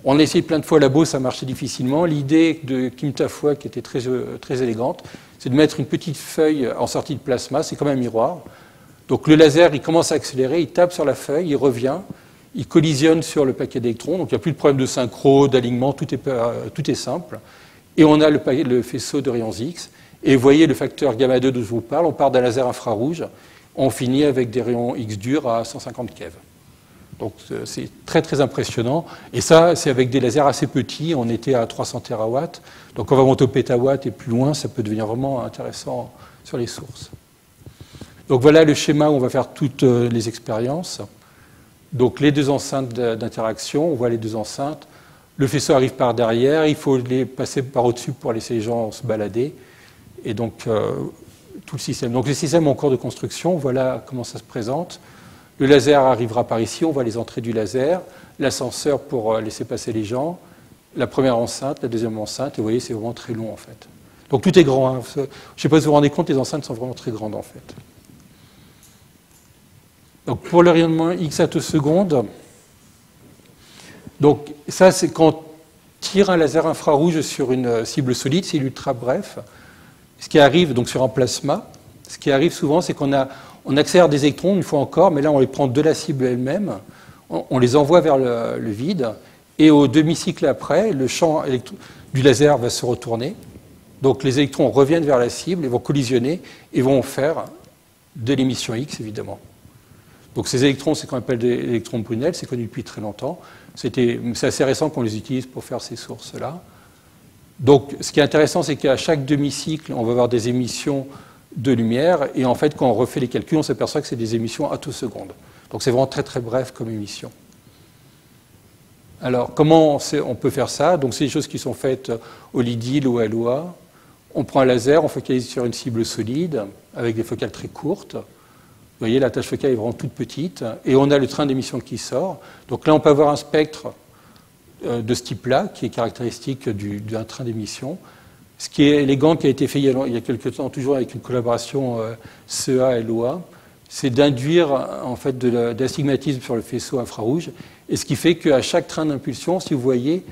On a essayé plein de fois au labo, ça marchait difficilement. L'idée de Kim Tafwa, qui était très, très élégante, c'est de mettre une petite feuille en sortie de plasma, c'est comme un miroir. Donc le laser, il commence à accélérer, il tape sur la feuille, il revient, il collisionne sur le paquet d'électrons, donc il n'y a plus de problème de synchro, d'alignement, tout est simple. Et on a le faisceau de rayons X. Et vous voyez le facteur gamma 2 dont je vous parle, on part d'un laser infrarouge, on finit avec des rayons X durs à 150 keV. Donc c'est très très impressionnant. Et ça, c'est avec des lasers assez petits, on était à 300 terawatts. Donc on va monter au pétawatt et plus loin, ça peut devenir vraiment intéressant sur les sources. Donc voilà le schéma où on va faire toutes les expériences. Donc les deux enceintes d'interaction, on voit les deux enceintes. Le faisceau arrive par derrière, il faut les passer par au-dessus pour laisser les gens se balader. Et donc, tout le système. Donc, le système est en cours de construction. Voilà comment ça se présente. Le laser arrivera par ici. On voit les entrées du laser. L'ascenseur pour laisser passer les gens. La première enceinte, la deuxième enceinte. Et vous voyez, c'est vraiment très long, en fait. Donc, tout est grand. Hein. Je ne sais pas si vous vous rendez compte, les enceintes sont vraiment très grandes, en fait. Donc, pour le rayonnement X attosecondes, donc, ça, c'est quand on tire un laser infrarouge sur une cible solide, c'est ultra bref. Ce qui arrive donc sur un plasma, ce qui arrive souvent, c'est qu'on On accélère des électrons une fois encore, mais là on les prend de la cible elle-même, on les envoie vers le vide, et au demi-cycle après, le champ du laser va se retourner. Donc les électrons reviennent vers la cible et vont collisionner et vont faire de l'émission X, évidemment. Donc ces électrons, c'est ce qu'on appelle des électrons Brunel, c'est connu depuis très longtemps. C'est assez récent qu'on les utilise pour faire ces sources-là. Donc ce qui est intéressant, c'est qu'à chaque demi-cycle, on va avoir des émissions de lumière, et en fait, quand on refait les calculs, on s'aperçoit que c'est des émissions attosecondes. Donc c'est vraiment très très bref comme émission. Alors, comment on peut faire ça? Donc c'est des choses qui sont faites au LIDIL ou à LOA. On prend un laser, on focalise sur une cible solide, avec des focales très courtes. Vous voyez, la tâche focale est vraiment toute petite, et on a le train d'émission qui sort. Donc là, on peut avoir un spectre de ce type-là, qui est caractéristique d'un train d'émission. Ce qui est élégant, qui a été fait il y a quelques temps, toujours avec une collaboration CEA et LOA, c'est d'induire en fait de l'astigmatisme sur le faisceau infrarouge, et ce qui fait qu'à chaque train d'impulsion, si vous voyez,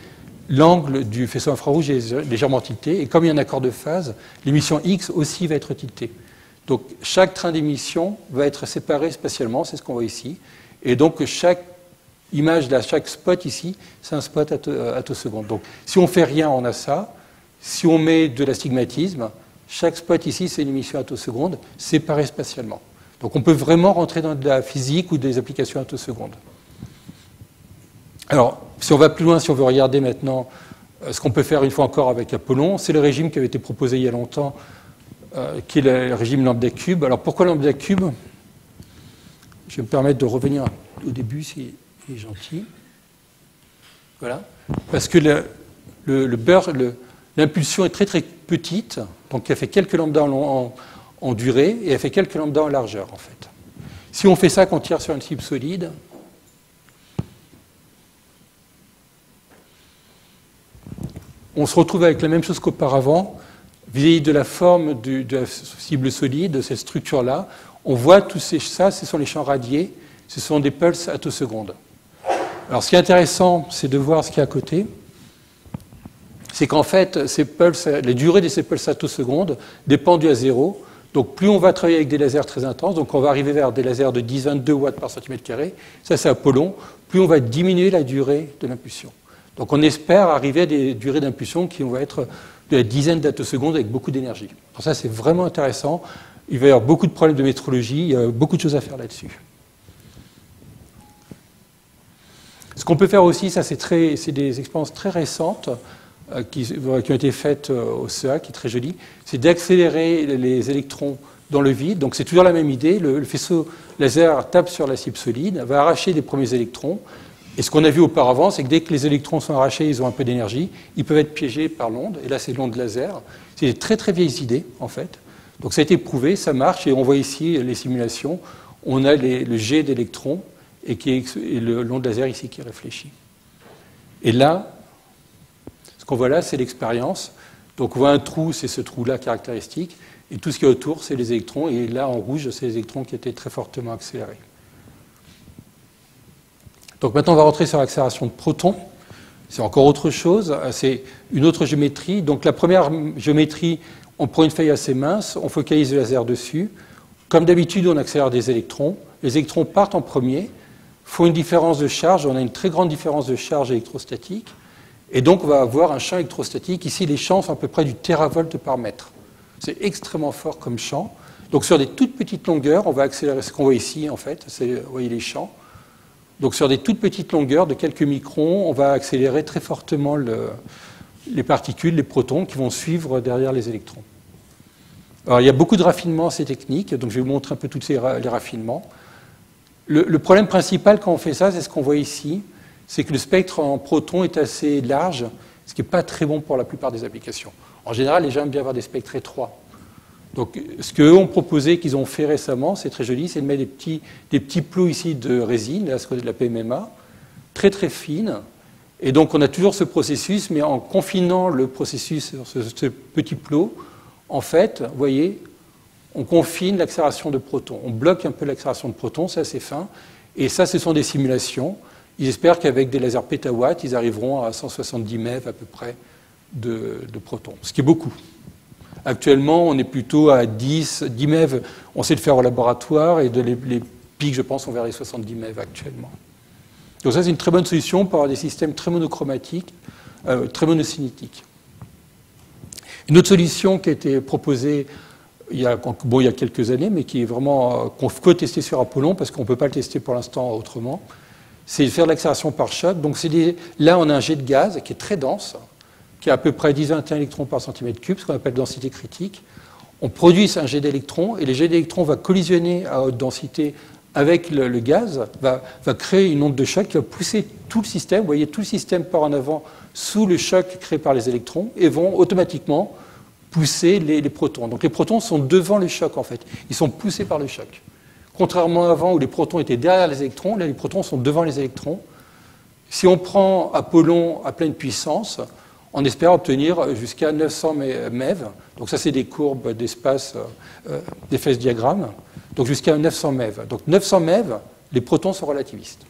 l'angle du faisceau infrarouge est légèrement tilté, et comme il y a un accord de phase, l'émission X aussi va être tiltée. Donc chaque train d'émission va être séparé spatialement, c'est ce qu'on voit ici, et donc chaque image, là, chaque spot ici, c'est un spot attoseconde. Donc si on ne fait rien, on a ça. Si on met de l'astigmatisme, chaque spot ici, c'est une émission attoseconde séparée spatialement. Donc on peut vraiment rentrer dans de la physique ou des applications attosecondes. Alors, si on va plus loin, si on veut regarder maintenant ce qu'on peut faire une fois encore avec Apollon, c'est le régime qui avait été proposé il y a longtemps, qui est le régime lambda cube. Alors pourquoi lambda cube? Je vais me permettre de revenir au début, si il est gentil. Voilà. Parce que l'impulsion est très très petite, donc elle fait quelques lambda en durée, et elle fait quelques lambda en largeur, en fait. Si on fait ça quand on tire sur une cible solide, on se retrouve avec la même chose qu'auparavant, vis-à-vis de la forme de la cible solide, de cette structure-là. On voit tout ça, ce sont les champs radiés, ce sont des pulses attosecondes. Alors ce qui est intéressant, c'est de voir ce qu'il y a à côté. C'est qu'en fait, les durées de ces pulses attosecondes dépendent du à zéro. Donc plus on va travailler avec des lasers très intenses, donc on va arriver vers des lasers de 10-22 watts par centimètre carré, ça c'est Apollon, plus on va diminuer la durée de l'impulsion. Donc on espère arriver à des durées d'impulsion qui vont être de la dizaine d'attosecondes avec beaucoup d'énergie. Pour ça c'est vraiment intéressant, il va y avoir beaucoup de problèmes de métrologie, il y a beaucoup de choses à faire là-dessus. Ce qu'on peut faire aussi, ça c'est des expériences très récentes, qui ont été faites au CEA, qui est très jolie, c'est d'accélérer les électrons dans le vide. Donc c'est toujours la même idée, le faisceau laser tape sur la cible solide, va arracher les premiers électrons, et ce qu'on a vu auparavant, c'est que dès que les électrons sont arrachés, ils ont un peu d'énergie, ils peuvent être piégés par l'onde, et là c'est l'onde laser. C'est des très très vieilles idées, en fait. Donc ça a été prouvé, ça marche, et on voit ici les simulations, on a le jet d'électrons, et l'onde laser ici qui réfléchit. Et là, ce qu'on voit là, c'est l'expérience. Donc on voit un trou, c'est ce trou-là caractéristique, et tout ce qui est autour, c'est les électrons, et là, en rouge, c'est les électrons qui étaient très fortement accélérés. Donc maintenant, on va rentrer sur l'accélération de protons. C'est encore autre chose, c'est une autre géométrie. Donc la première géométrie, on prend une feuille assez mince, on focalise le laser dessus. Comme d'habitude, on accélère des électrons. Les électrons partent en premier, font une différence de charge, on a une très grande différence de charge électrostatique, et donc on va avoir un champ électrostatique. Ici, les champs sont à peu près du téravolt par mètre. C'est extrêmement fort comme champ. Donc sur des toutes petites longueurs, on va accélérer ce qu'on voit ici, en fait, vous voyez les champs. Donc sur des toutes petites longueurs de quelques microns, on va accélérer très fortement les particules, les protons, qui vont suivre derrière les électrons. Alors il y a beaucoup de raffinements à ces techniques, donc je vais vous montrer un peu tous les raffinements. Le problème principal quand on fait ça, c'est ce qu'on voit ici, c'est que le spectre en protons est assez large, ce qui n'est pas très bon pour la plupart des applications. En général, les gens aiment bien avoir des spectres étroits. Donc, ce qu'eux ont proposé, qu'ils ont fait récemment, c'est très joli, c'est de mettre des petits plots ici de résine, là, ce qu'on dit de la PMMA, très très fine. Et donc, on a toujours ce processus, mais en confinant le processus sur ce petit plot, en fait, vous voyez, on confine l'accélération de protons. On bloque un peu l'accélération de protons, c'est assez fin. Et ça, ce sont des simulations. Ils espèrent qu'avec des lasers pétawatts, ils arriveront à 170 MeV à peu près de protons, ce qui est beaucoup. Actuellement, on est plutôt à 10 MeV, on sait le faire au laboratoire, et les pics, je pense, on verra les 70 MeV actuellement. Donc ça, c'est une très bonne solution pour avoir des systèmes très monochromatiques, très monocinétiques. Une autre solution qui a été proposée il y a quelques années, mais qui est vraiment qu'on peut tester sur Apollon, parce qu'on ne peut pas le tester pour l'instant autrement, c'est de faire de l'accélération par choc. Donc là, on a un jet de gaz qui est très dense, qui a à peu près 10-21 électrons par centimètre cube, ce qu'on appelle densité critique. On produit un jet d'électrons, et les jets d'électrons va collisionner à haute densité avec le gaz, va créer une onde de choc qui va pousser tout le système. Vous voyez, tout le système part en avant sous le choc créé par les électrons, et vont automatiquement pousser les protons. Donc les protons sont devant le choc, en fait. Ils sont poussés par le choc. Contrairement à avant, où les protons étaient derrière les électrons, là, les protons sont devant les électrons. Si on prend Apollon à pleine puissance, on espère obtenir jusqu'à 900 MeV. Donc ça, c'est des courbes d'espace, des phase diagrammes. Donc jusqu'à 900 MeV. Donc 900 MeV, les protons sont relativistes.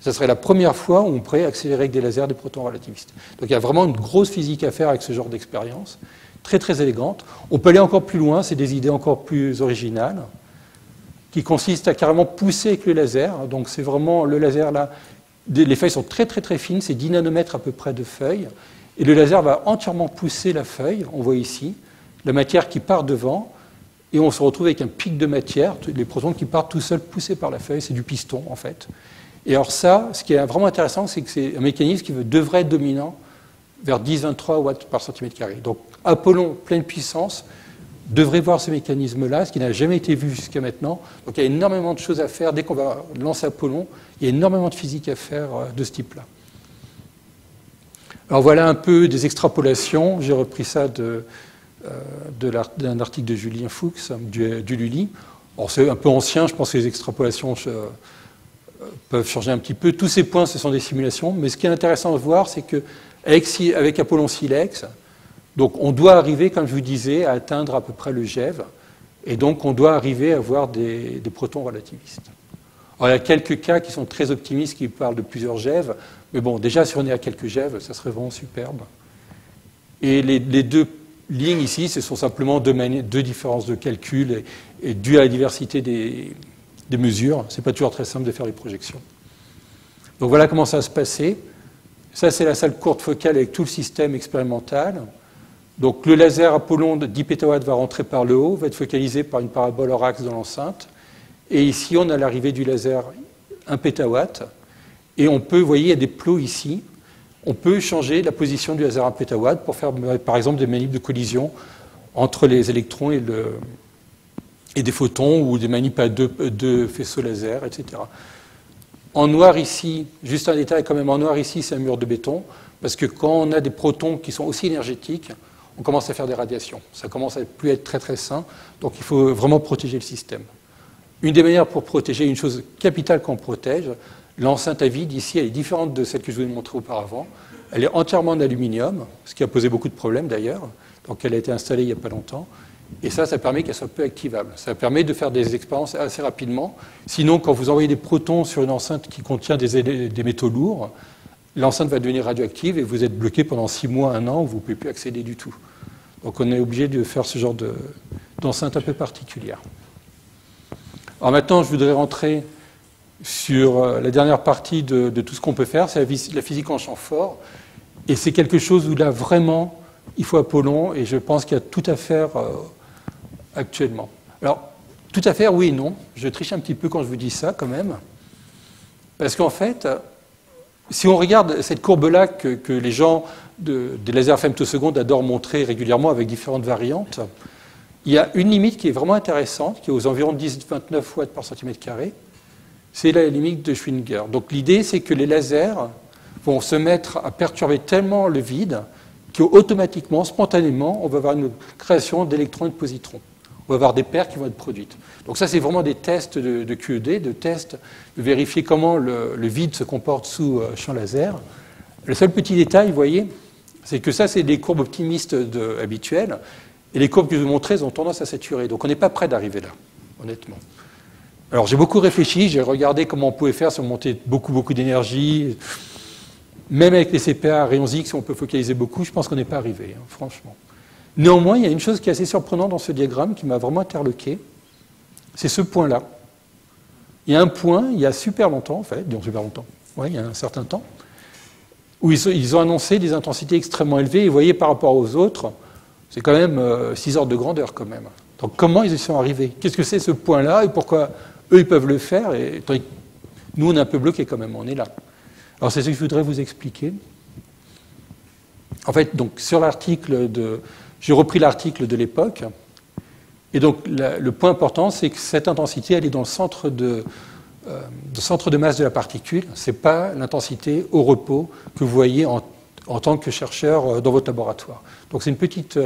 Ça serait la première fois où on pourrait accélérer avec des lasers des protons relativistes. Donc il y a vraiment une grosse physique à faire avec ce genre d'expérience. Très très élégante. On peut aller encore plus loin, c'est des idées encore plus originales, qui consistent à carrément pousser avec le laser. Donc c'est vraiment le laser là, les feuilles sont très très très fines, c'est 10 nanomètres à peu près de feuilles, et le laser va entièrement pousser la feuille, on voit ici, la matière qui part devant, et on se retrouve avec un pic de matière, les protons qui partent tout seuls poussés par la feuille, c'est du piston en fait. Et alors ça, ce qui est vraiment intéressant, c'est que c'est un mécanisme qui devrait être dominant vers 10-23 watts par centimètre carré. Donc Apollon, pleine puissance, devrait voir ce mécanisme-là, ce qui n'a jamais été vu jusqu'à maintenant. Donc il y a énormément de choses à faire. Dès qu'on va lancer Apollon, il y a énormément de physique à faire de ce type-là. Alors voilà un peu des extrapolations. J'ai repris ça d'un article de Julien Fuchs, du Lully. C'est un peu ancien, je pense que les extrapolations peuvent changer un petit peu. Tous ces points, ce sont des simulations. Mais ce qui est intéressant de voir, c'est qu'avec Apollon Silex, donc on doit arriver, comme je vous disais, à atteindre à peu près le GeV, et donc on doit arriver à avoir des protons relativistes. Alors il y a quelques cas qui sont très optimistes, qui parlent de plusieurs GeV, mais bon, déjà si on est à quelques GeV, ça serait vraiment superbe. Et les deux lignes ici, ce sont simplement deux différences de calcul, et dues à la diversité des mesures. Ce n'est pas toujours très simple de faire les projections. Donc voilà comment ça va se passer. Ça, c'est la salle courte focale avec tout le système expérimental. Donc le laser Apollon de 10 pétawatts va rentrer par le haut, va être focalisé par une parabole hors axe dans l'enceinte. Et ici, on a l'arrivée du laser 1 pétawatt. Et on peut, vous voyez, il y a des plots ici. On peut changer la position du laser 1 pétawatt pour faire, par exemple, des manips de collision entre les électrons et des photons, ou des manips à deux faisceaux laser, etc. En noir ici, juste un détail quand même, en noir ici, c'est un mur de béton, parce que quand on a des protons qui sont aussi énergétiques, on commence à faire des radiations. Ça commence à plus être très très sain, donc il faut vraiment protéger le système. Une des manières pour protéger, une chose capitale qu'on protège, l'enceinte à vide ici, elle est différente de celle que je vous ai montrée auparavant. Elle est entièrement en aluminium, ce qui a posé beaucoup de problèmes d'ailleurs, donc elle a été installée il n'y a pas longtemps. Et ça permet qu'elle soit peu activable. Ça permet de faire des expériences assez rapidement. Sinon, quand vous envoyez des protons sur une enceinte qui contient des métaux lourds, l'enceinte va devenir radioactive et vous êtes bloqué pendant 6 mois, 1 an, où vous ne pouvez plus accéder du tout. Donc on est obligé de faire ce genre d'enceinte un peu particulière. Alors maintenant, je voudrais rentrer sur la dernière partie de tout ce qu'on peut faire, c'est la physique en champ fort. Et c'est quelque chose où là, vraiment, il faut Apollon, et je pense qu'il y a tout à faire actuellement. Alors, tout à faire, oui et non. Je triche un petit peu quand je vous dis ça, quand même. Parce qu'en fait, si on regarde cette courbe-là que les gens des lasers femtosecondes adorent montrer régulièrement avec différentes variantes, il y a une limite qui est vraiment intéressante, qui est aux environs de 10-29 watts par centimètre carré. C'est la limite de Schwinger. Donc l'idée, c'est que les lasers vont se mettre à perturber tellement le vide qu'automatiquement, spontanément, on va avoir une création d'électrons et de positrons. On va avoir des paires qui vont être produites. Donc ça, c'est vraiment des tests de QED, de tests de vérifier comment le vide se comporte sous champ laser. Le seul petit détail, vous voyez, c'est que ça, c'est des courbes optimistes habituelles, et les courbes que je vous montrais ont tendance à saturer. Donc on n'est pas près d'arriver là, honnêtement. Alors j'ai beaucoup réfléchi, j'ai regardé comment on pouvait faire si on montait beaucoup d'énergie. Même avec les CPA à rayons X, on peut focaliser beaucoup, je pense qu'on n'est pas arrivé, hein, franchement. Néanmoins, il y a une chose qui est assez surprenante dans ce diagramme qui m'a vraiment interloqué, c'est ce point-là. Il y a un point, il y a super longtemps, en fait, disons super longtemps, ouais, il y a un certain temps, où ils ont annoncé des intensités extrêmement élevées, et vous voyez, par rapport aux autres, c'est quand même 6 ordres de grandeur, quand même. Donc comment ils y sont arrivés? Qu'est-ce que c'est ce point-là, et pourquoi eux, ils peuvent le faire, et nous, on est un peu bloqués quand même, on est là. Alors c'est ce que je voudrais vous expliquer. En fait, donc, sur l'article j'ai repris l'article de l'époque, et donc le point important, c'est que cette intensité, elle est dans le centre de masse de la particule. Ce n'est pas l'intensité au repos que vous voyez en tant que chercheur dans votre laboratoire. Donc c'est une petite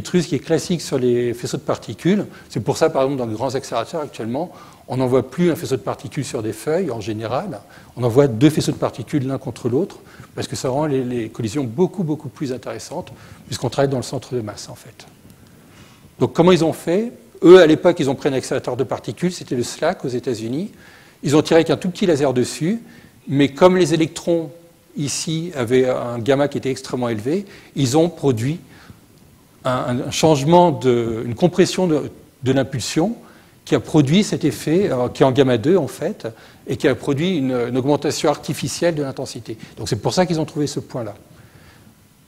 ruse qui est classique sur les faisceaux de particules. C'est pour ça, par exemple, dans les grands accélérateurs actuellement, on n'envoie plus un faisceau de particules sur des feuilles en général, on envoie 2 faisceaux de particules l'un contre l'autre, parce que ça rend les collisions beaucoup, beaucoup plus intéressantes, puisqu'on travaille dans le centre de masse, en fait. Donc comment ils ont fait? Eux, à l'époque, ils ont pris un accélérateur de particules, c'était le SLAC aux États-Unis. Ils ont tiré avec un tout petit laser dessus, mais comme les électrons, ici, avaient un gamma qui était extrêmement élevé, ils ont produit un changement, une compression de l'impulsion qui a produit cet effet, qui est en gamma 2 en fait, et qui a produit une augmentation artificielle de l'intensité. Donc c'est pour ça qu'ils ont trouvé ce point-là.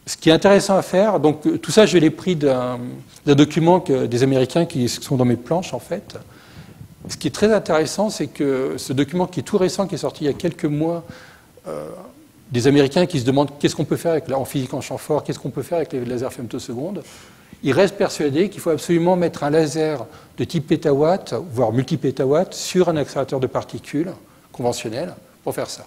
Ce qui est intéressant à faire, donc tout ça je l'ai pris d'un document des Américains qui sont dans mes planches en fait. Ce qui est très intéressant, c'est que ce document qui est tout récent, qui est sorti il y a quelques mois, des Américains qui se demandent qu'est-ce qu'on peut faire en physique en champ fort, qu'est-ce qu'on peut faire avec les lasers femtosecondes. Ils restent persuadés qu'il faut absolument mettre un laser de type pétawatt, voire multi-pétawatt, sur un accélérateur de particules conventionnel pour faire ça.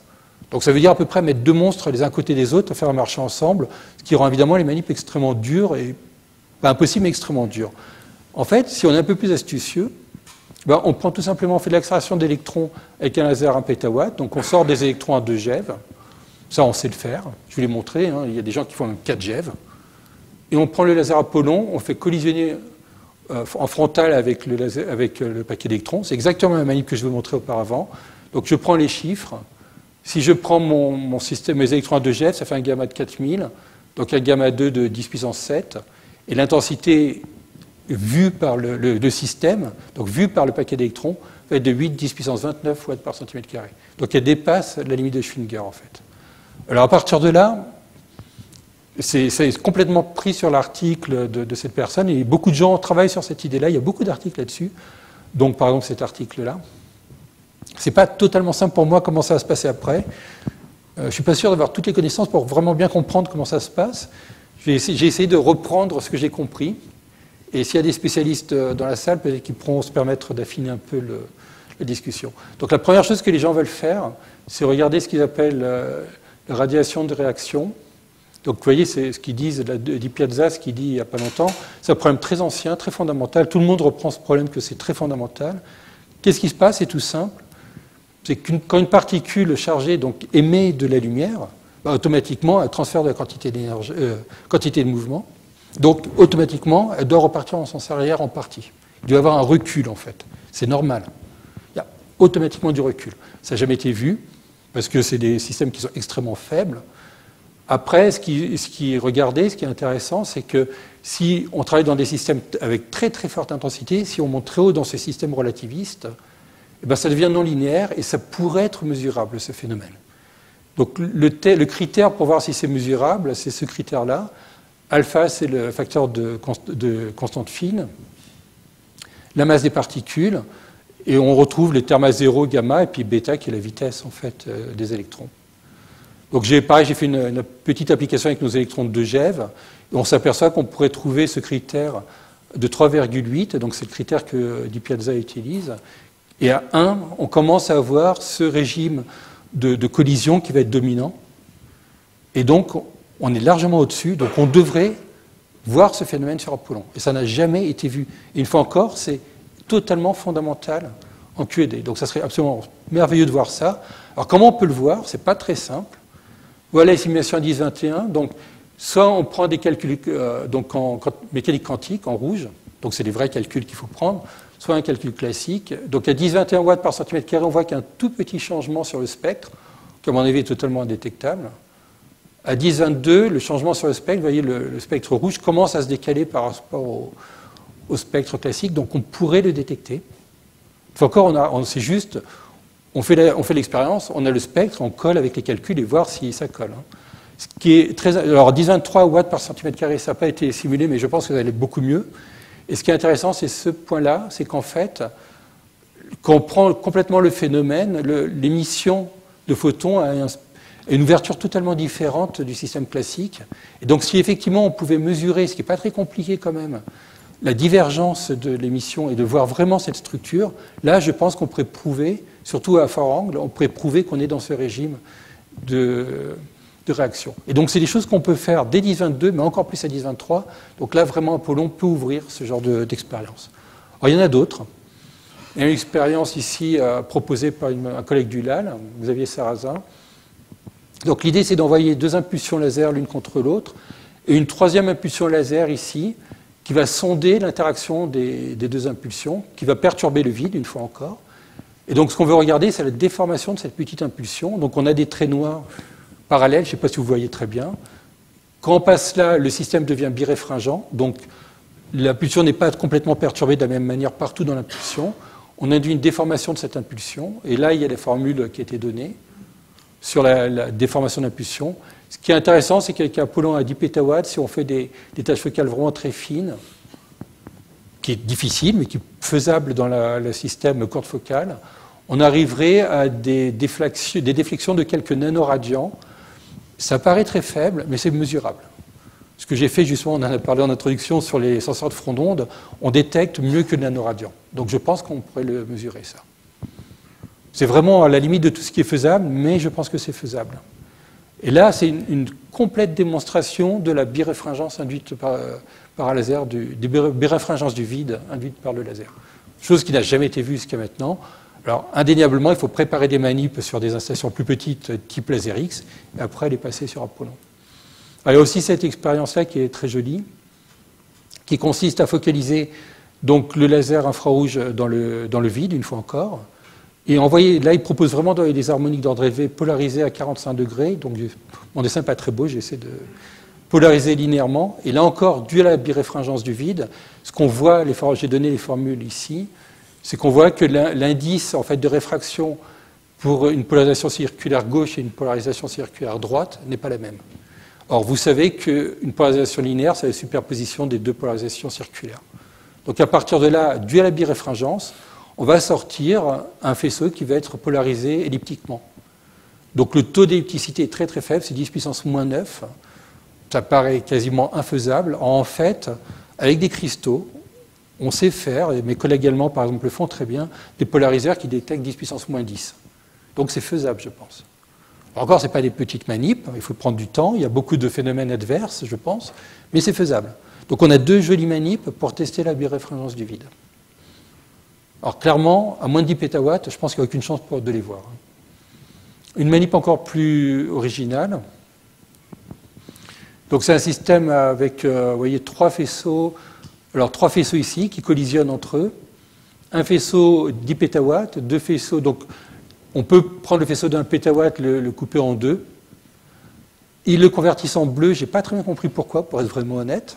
Donc ça veut dire à peu près mettre 2 monstres les uns à côté des autres, faire marcher ensemble, ce qui rend évidemment les manips extrêmement dures, et pas impossible mais extrêmement dures. En fait, si on est un peu plus astucieux, on prend tout simplement, on fait de l'accélération d'électrons avec un laser à 1 pétawatt, donc on sort des électrons à 2 GeV, ça on sait le faire, je vais les montrer, hein, il y a des gens qui font même 4 GeV, et on prend le laser Apollon, on fait collisionner en frontal avec le paquet d'électrons, c'est exactement la manip que je vous montrais auparavant, donc je prends les chiffres. Si je prends mon système, mes électrons à 2 GeV, ça fait un gamma de 4000, donc un gamma 2 de 10 puissance 7, et l'intensité vue par le système, donc vue par le paquet d'électrons, va être de 8, 10 puissance 29 watts par centimètre carré. Donc elle dépasse la limite de Schwinger, en fait. Alors à partir de là, c'est complètement pris sur l'article de cette personne, et beaucoup de gens travaillent sur cette idée-là, il y a beaucoup d'articles là-dessus, donc par exemple cet article-là. C'est pas totalement simple pour moi comment ça va se passer après. Je suis pas sûr d'avoir toutes les connaissances pour vraiment bien comprendre comment ça se passe. J'ai essayé de reprendre ce que j'ai compris. Et s'il y a des spécialistes dans la salle, peut-être qu'ils pourront se permettre d'affiner un peu la discussion. Donc la première chose que les gens veulent faire, c'est regarder ce qu'ils appellent la radiation de réaction. Donc vous voyez, c'est ce qu'ils disent, Di Piazza, ce qu'il dit il n'y a pas longtemps. C'est un problème très ancien, très fondamental. Tout le monde reprend ce problème que c'est très fondamental. Qu'est-ce qui se passe? C'est tout simple. C'est que quand une particule chargée donc, émet de la lumière, automatiquement, elle transfère de la quantité de mouvement. Donc, automatiquement, elle doit repartir en sens arrière en partie. Il doit y avoir un recul, en fait. C'est normal. Il y a automatiquement du recul. Ça n'a jamais été vu, parce que c'est des systèmes qui sont extrêmement faibles. Après, ce qui est regardé, ce qui est intéressant, c'est que si on travaille dans des systèmes avec très très forte intensité, si on monte très haut dans ces systèmes relativistes, ça devient non linéaire et ça pourrait être mesurable, ce phénomène. Donc le critère pour voir si c'est mesurable, c'est ce critère-là. Alpha, c'est le facteur de constante fine, la masse des particules, et on retrouve les termes à 0, gamma, et puis bêta, qui est la vitesse en fait, des électrons. Donc j'ai fait une petite application avec nos électrons de 2 GeV, et on s'aperçoit qu'on pourrait trouver ce critère de 3,8, donc c'est le critère que Di Piazza utilise. Et à 1, on commence à avoir ce régime de collision qui va être dominant. Et donc, on est largement au-dessus. Donc, on devrait voir ce phénomène sur Apollon. Et ça n'a jamais été vu. Et une fois encore, c'est totalement fondamental en QED. Donc, ça serait absolument merveilleux de voir ça. Alors, comment on peut le voir? C'est pas très simple. Voilà les simulations à 10-21. Donc, soit on prend des calculs donc en mécanique quantique, en rouge. Donc, c'est des vrais calculs qu'il faut prendre. Soit un calcul classique. Donc à 10-21 watts par centimètre carré, on voit qu'il y a un tout petit changement sur le spectre, qui à mon avis est totalement indétectable. À 10-22, le changement sur le spectre, vous voyez, le spectre rouge commence à se décaler par rapport au spectre classique, donc on pourrait le détecter. Enfin, encore, c'est juste, on fait l'expérience, on a le spectre, on colle avec les calculs et voir si ça colle. Ce qui est très, alors 10-23 watts par centimètre carré, ça n'a pas été simulé, mais je pense que ça allait beaucoup mieux. Et ce qui est intéressant, c'est ce point-là, c'est qu'en fait, quand on prend complètement le phénomène, l'émission de photons a une ouverture totalement différente du système classique. Et donc, si effectivement on pouvait mesurer, ce qui n'est pas très compliqué quand même, la divergence de l'émission et de voir vraiment cette structure, là, je pense qu'on pourrait prouver, surtout à fort angle, on pourrait prouver qu'on est dans ce régime de réaction. Et donc, c'est des choses qu'on peut faire dès 10-22, mais encore plus à 10-23. Donc là, vraiment, Apollon peut ouvrir ce genre d'expérience. Alors, il y en a d'autres. Il y a une expérience ici proposée par un collègue du LAL, Xavier Sarrazin. Donc, l'idée, c'est d'envoyer 2 impulsions laser l'une contre l'autre, et une 3e impulsion laser ici, qui va sonder l'interaction des 2 impulsions, qui va perturber le vide, une fois encore. Et donc, ce qu'on veut regarder, c'est la déformation de cette petite impulsion. Donc, on a des traits noirs parallèles, je ne sais pas si vous voyez très bien. Quand on passe là, le système devient biréfringent, donc l'impulsion n'est pas complètement perturbée de la même manière partout dans l'impulsion. On induit une déformation de cette impulsion, et là, il y a les formules qui étaient données sur la déformation d'impulsion. Ce qui est intéressant, c'est qu'avec Apollon à 10 pétawatts, si on fait des tâches focales vraiment très fines, qui est difficile, mais qui est faisable dans le système courte focale, on arriverait à des déflexions de quelques nanoradians. Ça paraît très faible, mais c'est mesurable. Ce que j'ai fait, justement, on en a parlé en introduction sur les senseurs de front d'onde, on détecte mieux que le nanoradian. Donc je pense qu'on pourrait le mesurer, ça. C'est vraiment à la limite de tout ce qui est faisable, mais je pense que c'est faisable. Et là, c'est une complète démonstration de la biréfringence induite par un laser, des biréfringences du vide induite par le laser. Chose qui n'a jamais été vue jusqu'à maintenant. Alors, indéniablement, il faut préparer des manips sur des installations plus petites, type Laser X, et après les passer sur Apollon. Alors, il y a aussi cette expérience-là qui est très jolie, qui consiste à focaliser donc, le laser infrarouge dans le vide, une fois encore, et envoyer, là, il propose vraiment des harmoniques d'ordre élevé polarisées à 45 degrés. Donc, mon dessin n'est pas très beau, j'essaie de polariser linéairement. Et là encore, dû à la biréfringence du vide, ce qu'on voit, j'ai donné les formules ici, c'est qu'on voit que l'indice en fait, de réfraction pour une polarisation circulaire gauche et une polarisation circulaire droite n'est pas la même. Or, vous savez qu'une polarisation linéaire, c'est la superposition des 2 polarisations circulaires. Donc, à partir de là, dû à la biréfringence, on va sortir un faisceau qui va être polarisé elliptiquement. Donc le taux d'ellipticité est très très faible, c'est 10 puissance moins 9. Ça paraît quasiment infaisable. En fait, avec des cristaux, on sait faire, et mes collègues allemands par exemple le font très bien, des polariseurs qui détectent 10 puissance moins 10. Donc c'est faisable, je pense. Encore, ce n'est pas des petites manips, il faut prendre du temps, il y a beaucoup de phénomènes adverses, je pense, mais c'est faisable. Donc on a 2 jolies manips pour tester la biréfringence du vide. Alors clairement, à moins de 10 pétawatts, je pense qu'il n'y a aucune chance de les voir. Une manip encore plus originale. Donc c'est un système avec, vous voyez, 3 faisceaux. Alors 3 faisceaux ici qui collisionnent entre eux. Un faisceau 10 pétawatts, 2 faisceaux. Donc on peut prendre le faisceau d'1 pétawatt, le couper en 2. Ils le convertissent en bleu. Je n'ai pas très bien compris pourquoi, pour être vraiment honnête.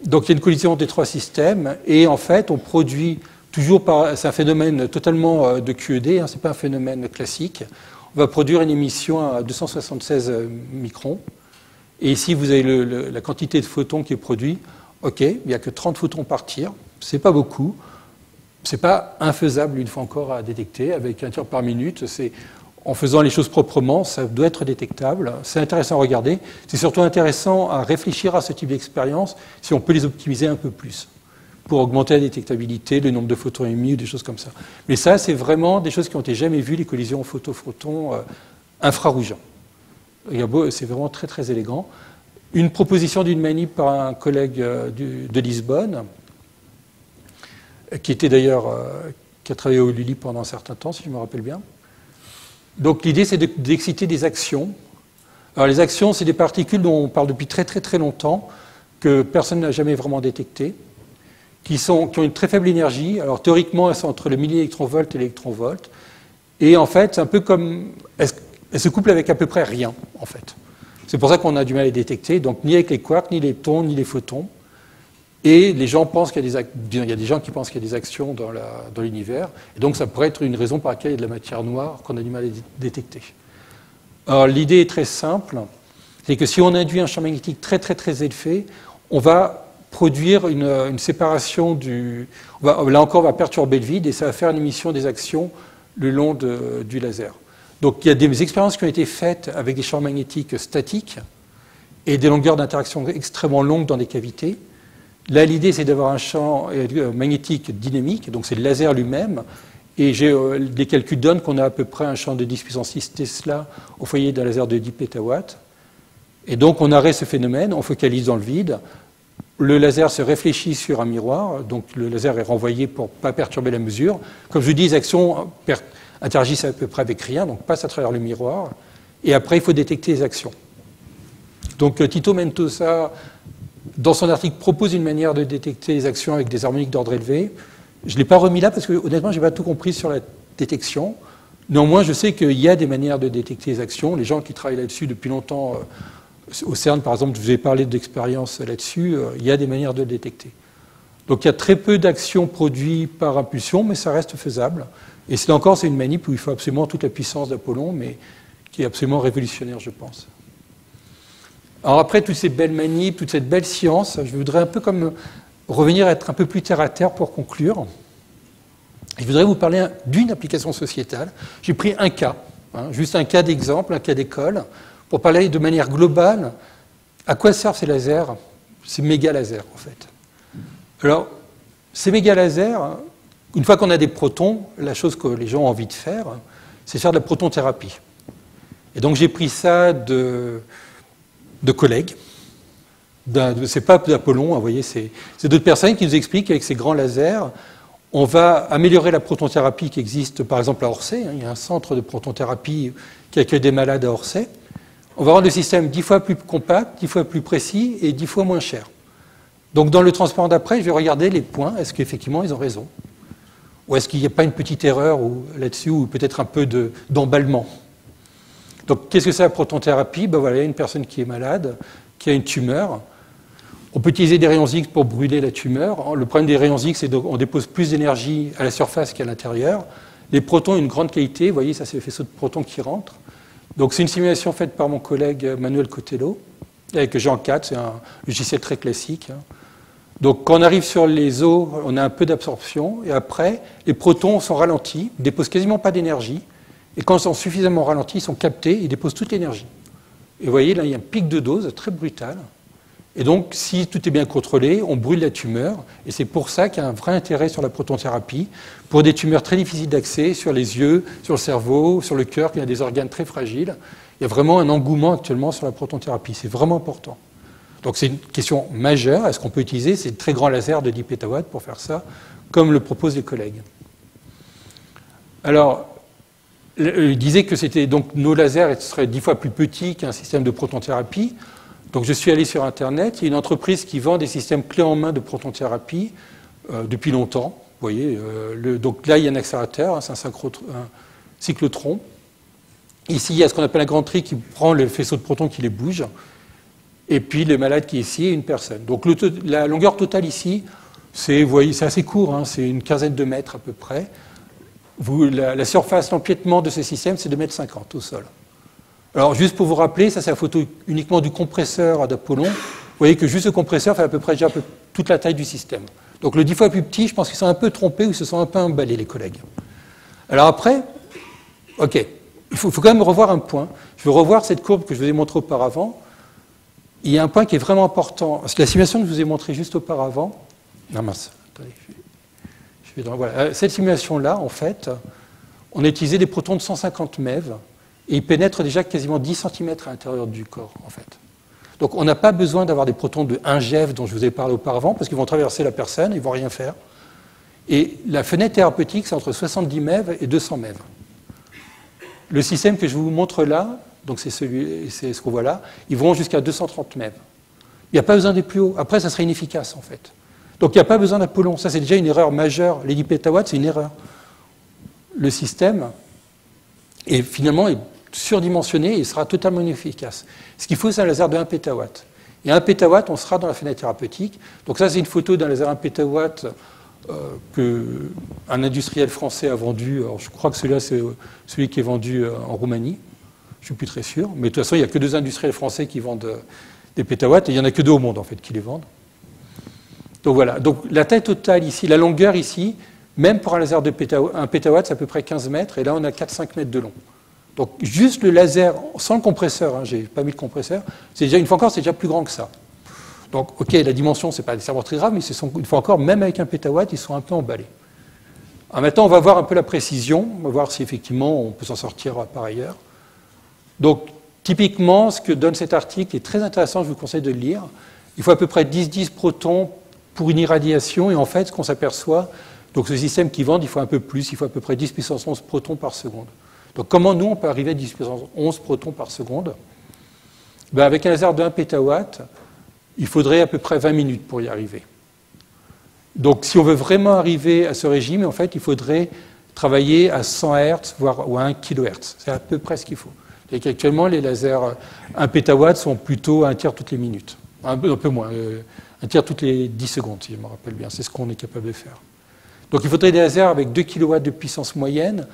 Donc il y a une collision des 3 systèmes et en fait on produit toujours c'est un phénomène totalement de QED, ce n'est pas un phénomène classique. On va produire une émission à 276 microns et ici vous avez la quantité de photons qui est produite. Ok, il n'y a que 30 photons par tir, c'est pas beaucoup, c'est pas infaisable une fois encore à détecter avec 1 tir par minute. En faisant les choses proprement, ça doit être détectable. C'est intéressant à regarder. C'est surtout intéressant à réfléchir à ce type d'expérience si on peut les optimiser un peu plus pour augmenter la détectabilité, le nombre de photons émis ou des choses comme ça. Mais ça, c'est vraiment des choses qui n'ont été jamais vues, les collisions photo-photons infrarougeants. C'est vraiment très, très élégant. Une proposition d'une manip par un collègue de Lisbonne, qui était d'ailleurs, qui a travaillé au Lully pendant un certain temps, si je me rappelle bien. Donc l'idée, c'est d'exciter des actions. Alors les actions, c'est des particules dont on parle depuis très très très longtemps, que personne n'a jamais vraiment détectées, qui ont une très faible énergie. Alors théoriquement, elles sont entre le milliélectronvolt et l'électronvolt. Et en fait, c'est un peu comme... elle se couple avec à peu près rien, en fait. C'est pour ça qu'on a du mal à les détecter, donc ni avec les quarks, ni les leptons, ni les photons. Et les gens pensent qu'il y a des gens qui pensent qu'il y a des actions dans l'univers, et donc ça pourrait être une raison par laquelle il y a de la matière noire qu'on a du mal à détecter. Alors l'idée est très simple, c'est que si on induit un champ magnétique très très très élevé, on va produire une séparation là encore, on va perturber le vide, et ça va faire une émission des actions le long du laser. Donc il y a des expériences qui ont été faites avec des champs magnétiques statiques et des longueurs d'interaction extrêmement longues dans des cavités. Là, l'idée, c'est d'avoir un champ magnétique dynamique, donc c'est le laser lui-même, et les calculs donnent qu'on a à peu près un champ de 10 puissance 6 Tesla au foyer d'un laser de 10 pétawatts. Et donc on arrête ce phénomène, on focalise dans le vide, le laser se réfléchit sur un miroir, donc le laser est renvoyé pour ne pas perturber la mesure. Comme je vous dis, les actions interagissent à peu près avec rien, donc passent à travers le miroir, et après il faut détecter les actions. Donc Tito Mentosa, dans son article, propose une manière de détecter les actions avec des harmoniques d'ordre élevé. Je ne l'ai pas remis là parce que honnêtement, je n'ai pas tout compris sur la détection. Néanmoins, je sais qu'il y a des manières de détecter les actions. Les gens qui travaillent là-dessus depuis longtemps, au CERN par exemple, je vous ai parlé d'expériences là-dessus, il y a des manières de le détecter. Donc il y a très peu d'actions produites par impulsion, mais ça reste faisable. Et c'est une manip où il faut absolument toute la puissance d'Apollon, mais qui est absolument révolutionnaire, je pense. Alors après toutes ces belles manips, toute cette belle science, je voudrais un peu comme revenir à être un peu plus terre à terre pour conclure. Je voudrais vous parler d'une application sociétale. J'ai pris un cas, juste un cas d'exemple, un cas d'école, pour parler de manière globale à quoi servent ces lasers, ces méga lasers en fait. Alors, ces méga lasers, une fois qu'on a des protons, la chose que les gens ont envie de faire, c'est faire de la protonthérapie. Et donc j'ai pris ça de collègues. C'est pas d'Apollon, vous voyez, c'est d'autres personnes qui nous expliquent qu'avec ces grands lasers, on va améliorer la protonthérapie qui existe par exemple à Orsay. Il y a un centre de protonthérapie qui accueille des malades à Orsay. On va rendre le système 10 fois plus compact, 10 fois plus précis et 10 fois moins cher. Donc dans le transport d'après, je vais regarder les points. Est-ce qu'effectivement ils ont raison? Ou est-ce qu'il n'y a pas une petite erreur là-dessus, ou peut-être un peu d'emballement? Donc qu'est-ce que c'est la protonthérapie? Voilà, il y a une personne qui est malade, qui a une tumeur. On peut utiliser des rayons X pour brûler la tumeur. Le problème des rayons X, c'est qu'on dépose plus d'énergie à la surface qu'à l'intérieur. Les protons ont une grande qualité. Vous voyez, ça c'est le faisceau de protons qui rentre. Donc c'est une simulation faite par mon collègue Manuel Cotello, avec Jean 4, c'est un logiciel très classique. Donc quand on arrive sur les os, on a un peu d'absorption, et après, les protons sont ralentis, ne déposent quasiment pas d'énergie, et quand ils sont suffisamment ralentis, ils sont captés, ils déposent toute l'énergie. Et vous voyez, là, il y a un pic de dose très brutal. Et donc, si tout est bien contrôlé, on brûle la tumeur, et c'est pour ça qu'il y a un vrai intérêt sur la protonthérapie, pour des tumeurs très difficiles d'accès, sur les yeux, sur le cerveau, sur le cœur, qui a des organes très fragiles. Il y a vraiment un engouement actuellement sur la protonthérapie, c'est vraiment important. Donc c'est une question majeure, est-ce qu'on peut utiliser ces très grands lasers de 10 pétawatts pour faire ça, comme le proposent les collègues? Alors, il disait que c'était donc nos lasers seraient 10 fois plus petits qu'un système de protonthérapie. Donc je suis allé sur Internet, il y a une entreprise qui vend des systèmes clés en main de protonthérapie depuis longtemps. Vous voyez, donc là il y a un accélérateur, c'est un cyclotron. Ici il y a ce qu'on appelle un grand tri qui prend le faisceau de protons qui les bouge. Et puis le malade qui est ici est une personne. Donc la longueur totale ici, c'est assez court, c'est une quinzaine de mètres à peu près. La surface d'empiètement de ce système, c'est 2,50 m au sol. Alors, juste pour vous rappeler, ça c'est la photo uniquement du compresseur d'Apollon. Vous voyez que juste ce compresseur fait à peu près déjà toute la taille du système. Donc le 10 fois plus petit, je pense qu'ils sont un peu trompés ou ils se sont un peu emballés, les collègues. Alors après, ok, il faut quand même revoir un point. Je veux revoir cette courbe que je vous ai montrée auparavant. Il y a un point qui est vraiment important. Parce que la simulation que je vous ai montrée juste auparavant... Non mince, attendez, voilà. Cette simulation-là, en fait, on a utilisé des protons de 150 MeV, et ils pénètrent déjà quasiment 10 cm à l'intérieur du corps, en fait. Donc on n'a pas besoin d'avoir des protons de 1 GeV dont je vous ai parlé auparavant, parce qu'ils vont traverser la personne, ils ne vont rien faire. Et la fenêtre thérapeutique, c'est entre 70 MeV et 200 MeV. Le système que je vous montre là, donc c'est ce qu'on voit là, ils vont jusqu'à 230 MeV. Il n'y a pas besoin des plus hauts. Après, ça serait inefficace, en fait. Donc il n'y a pas besoin d'Apollon. Ça, c'est déjà une erreur majeure. Les 10 pétawatts, c'est une erreur. Le système, et finalement, est surdimensionné et il sera totalement inefficace. Ce qu'il faut, c'est un laser de 1 pétawatt. Et 1 pétawatt, on sera dans la fenêtre thérapeutique. Donc ça, c'est une photo d'un laser 1 pétawatt qu'un industriel français a vendu. Alors, je crois que celui-là, c'est celui qui est vendu en Roumanie. Je ne suis plus très sûr. Mais de toute façon, il n'y a que 2 industriels français qui vendent des pétawatts. Et il n'y en a que 2 au monde, en fait, qui les vendent. Donc voilà. Donc la taille totale ici, la longueur ici, même pour un laser de 1 pétawatt, c'est à peu près 15 mètres. Et là, on a 4-5 mètres de long. Donc juste le laser, sans le compresseur, hein, je n'ai pas mis le compresseur, c'est déjà, une fois encore, c'est déjà plus grand que ça. Donc, ok, la dimension, ce n'est pas nécessairement très grave, mais une fois encore, même avec 1 pétawatt, ils sont un peu emballés. Alors maintenant, on va voir un peu la précision, on va voir si effectivement on peut s'en sortir par ailleurs. Donc, typiquement, ce que donne cet article est très intéressant, je vous conseille de le lire. Il faut à peu près 10 protons pour une irradiation, et en fait, ce qu'on s'aperçoit, donc ce système qui vend, il faut un peu plus, il faut à peu près 10 puissance 11 protons par seconde. Donc comment nous, on peut arriver à 10 puissance 11 protons par seconde? Ben, avec un laser de 1 pétawatt, il faudrait à peu près 20 minutes pour y arriver. Donc si on veut vraiment arriver à ce régime, en fait, il faudrait travailler à 100 Hz, voire à 1 kHz. C'est à peu près ce qu'il faut. Et qu'actuellement, les lasers 1 pétawatt sont plutôt à 1/3 toutes les minutes. Un peu moins, 1/3 toutes les 10 secondes, si je me rappelle bien. C'est ce qu'on est capable de faire. Donc il faudrait des lasers avec 2 kW de puissance moyenne.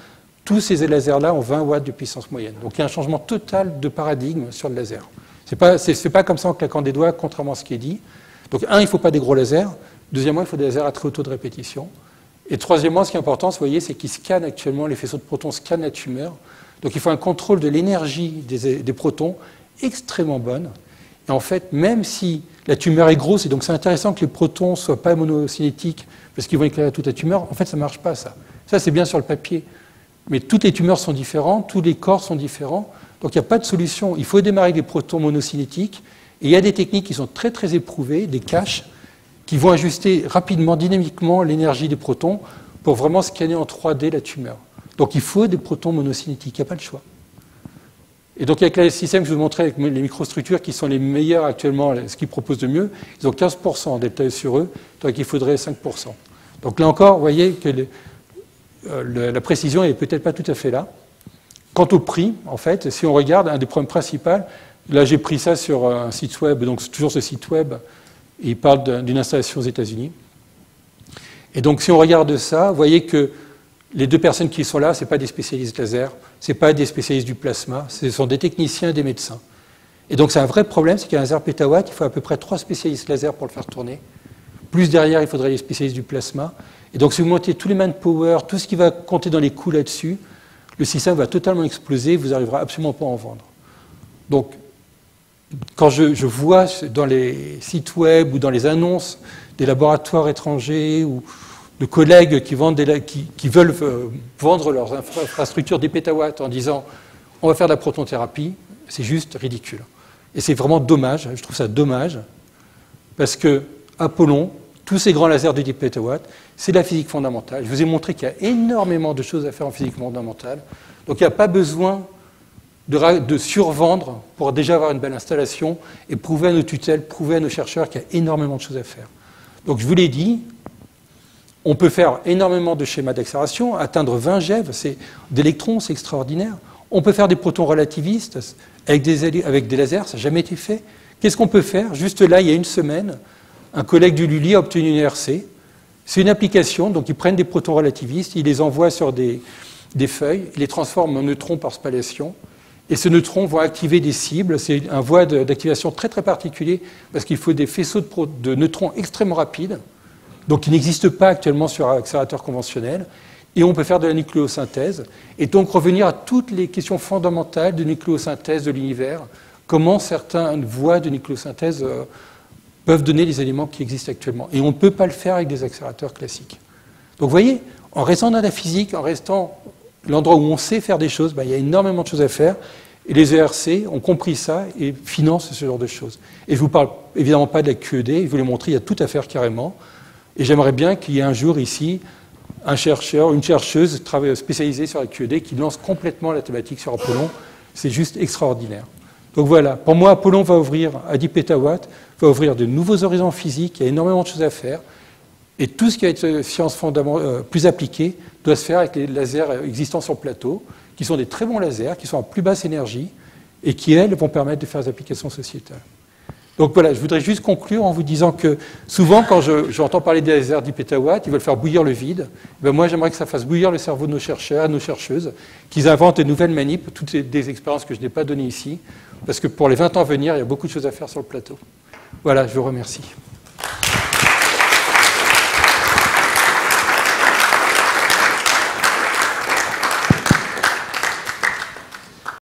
Tous ces lasers-là ont 20 watts de puissance moyenne. Donc il y a un changement total de paradigme sur le laser. Ce n'est pas comme ça en claquant des doigts, contrairement à ce qui est dit. Donc il ne faut pas des gros lasers. Deuxièmement, il faut des lasers à très haut taux de répétition. Et troisièmement, ce qui est important, vous voyez, c'est qu'ils scannent actuellement, les faisceaux de protons scannent la tumeur. Donc il faut un contrôle de l'énergie des protons extrêmement bonne. Et en fait, même si la tumeur est grosse, et donc c'est intéressant que les protons ne soient pas monocinétiques, parce qu'ils vont éclairer toute la tumeur, en fait, ça ne marche pas, ça. Ça, c'est bien sur le papier. Mais toutes les tumeurs sont différentes, tous les corps sont différents, donc il n'y a pas de solution. Il faut démarrer avec des protons monocinétiques, et il y a des techniques qui sont très très éprouvées, des caches, qui vont ajuster rapidement, dynamiquement l'énergie des protons pour vraiment scanner en 3D la tumeur. Donc il faut des protons monocinétiques, il n'y a pas de choix. Et donc avec le système que je vous montrais avec les microstructures qui sont les meilleurs actuellement, ce qu'ils proposent de mieux, ils ont 15% en delta sur eux, donc il faudrait 5%. Donc là encore, vous voyez que la précision n'est peut-être pas tout à fait là. Quant au prix, en fait, si on regarde, un des problèmes principaux, là j'ai pris ça sur un site web, donc c'est toujours ce site web, et il parle d'une installation aux États-Unis. Et donc si on regarde ça, vous voyez que les 2 personnes qui sont là, ce n'est pas des spécialistes laser, ce n'est pas des spécialistes du plasma, ce sont des techniciens et des médecins. Et donc c'est un vrai problème, c'est qu'un laser pétawatt, il faut à peu près 3 spécialistes laser pour le faire tourner. Plus derrière, il faudrait les spécialistes du plasma. Et donc si vous montez tous les manpower, tout ce qui va compter dans les coûts là-dessus, le système va totalement exploser, vous n'arriverez absolument pas à en vendre. Donc quand je vois dans les sites web ou dans les annonces des laboratoires étrangers ou de collègues qui veulent vendre leurs infrastructures des pétawatts en disant on va faire de la protonthérapie, c'est juste ridicule. Et c'est vraiment dommage, je trouve ça dommage, parce que Apollon, tous ces grands lasers de 10 pétawatts, c'est de la physique fondamentale. Je vous ai montré qu'il y a énormément de choses à faire en physique fondamentale, donc il n'y a pas besoin de survendre pour déjà avoir une belle installation et prouver à nos tutelles, prouver à nos chercheurs qu'il y a énormément de choses à faire. Donc je vous l'ai dit, on peut faire énormément de schémas d'accélération, atteindre 20 GeV d'électrons, c'est extraordinaire. On peut faire des protons relativistes avec des lasers, ça n'a jamais été fait. Qu'est-ce qu'on peut faire? Juste là, il y a une semaine, un collègue du Lully a obtenu une ERC. C'est une application, donc ils prennent des protons relativistes, ils les envoient sur des feuilles, ils les transforment en neutrons par spallation, et ces neutrons vont activer des cibles. C'est un voie d'activation très très particulier, parce qu'il faut des faisceaux de neutrons extrêmement rapides, donc qui n'existent pas actuellement sur un accélérateur conventionnel, et on peut faire de la nucléosynthèse, et donc revenir à toutes les questions fondamentales de nucléosynthèse de l'univers, comment certaines voies de nucléosynthèse peuvent donner les éléments qui existent actuellement. Et on ne peut pas le faire avec des accélérateurs classiques. Donc vous voyez, en restant dans la physique, en restant l'endroit où on sait faire des choses, il y a énormément de choses à faire, et les ERC ont compris ça et financent ce genre de choses. Et je ne vous parle évidemment pas de la QED, je vous l'ai montré, il y a tout à faire carrément. Et j'aimerais bien qu'il y ait un jour ici un chercheur, une chercheuse spécialisée sur la QED qui lance complètement la thématique sur Apollon. C'est juste extraordinaire. Donc voilà, pour moi, Apollon va ouvrir à 10 pétawatts, va ouvrir de nouveaux horizons physiques, il y a énormément de choses à faire. Et tout ce qui va être science plus appliquée doit se faire avec les lasers existants sur le plateau, qui sont des très bons lasers, qui sont en plus basse énergie, et qui, elles, vont permettre de faire des applications sociétales. Donc voilà, je voudrais juste conclure en vous disant que souvent, quand j'entends parler des lasers 10 pétawatts, ils veulent faire bouillir le vide. Ben moi, j'aimerais que ça fasse bouillir le cerveau de nos chercheurs, nos chercheuses, qu'ils inventent de nouvelles manips, toutes des expériences que je n'ai pas données ici, parce que pour les 20 ans à venir, il y a beaucoup de choses à faire sur le plateau. Voilà, je vous remercie.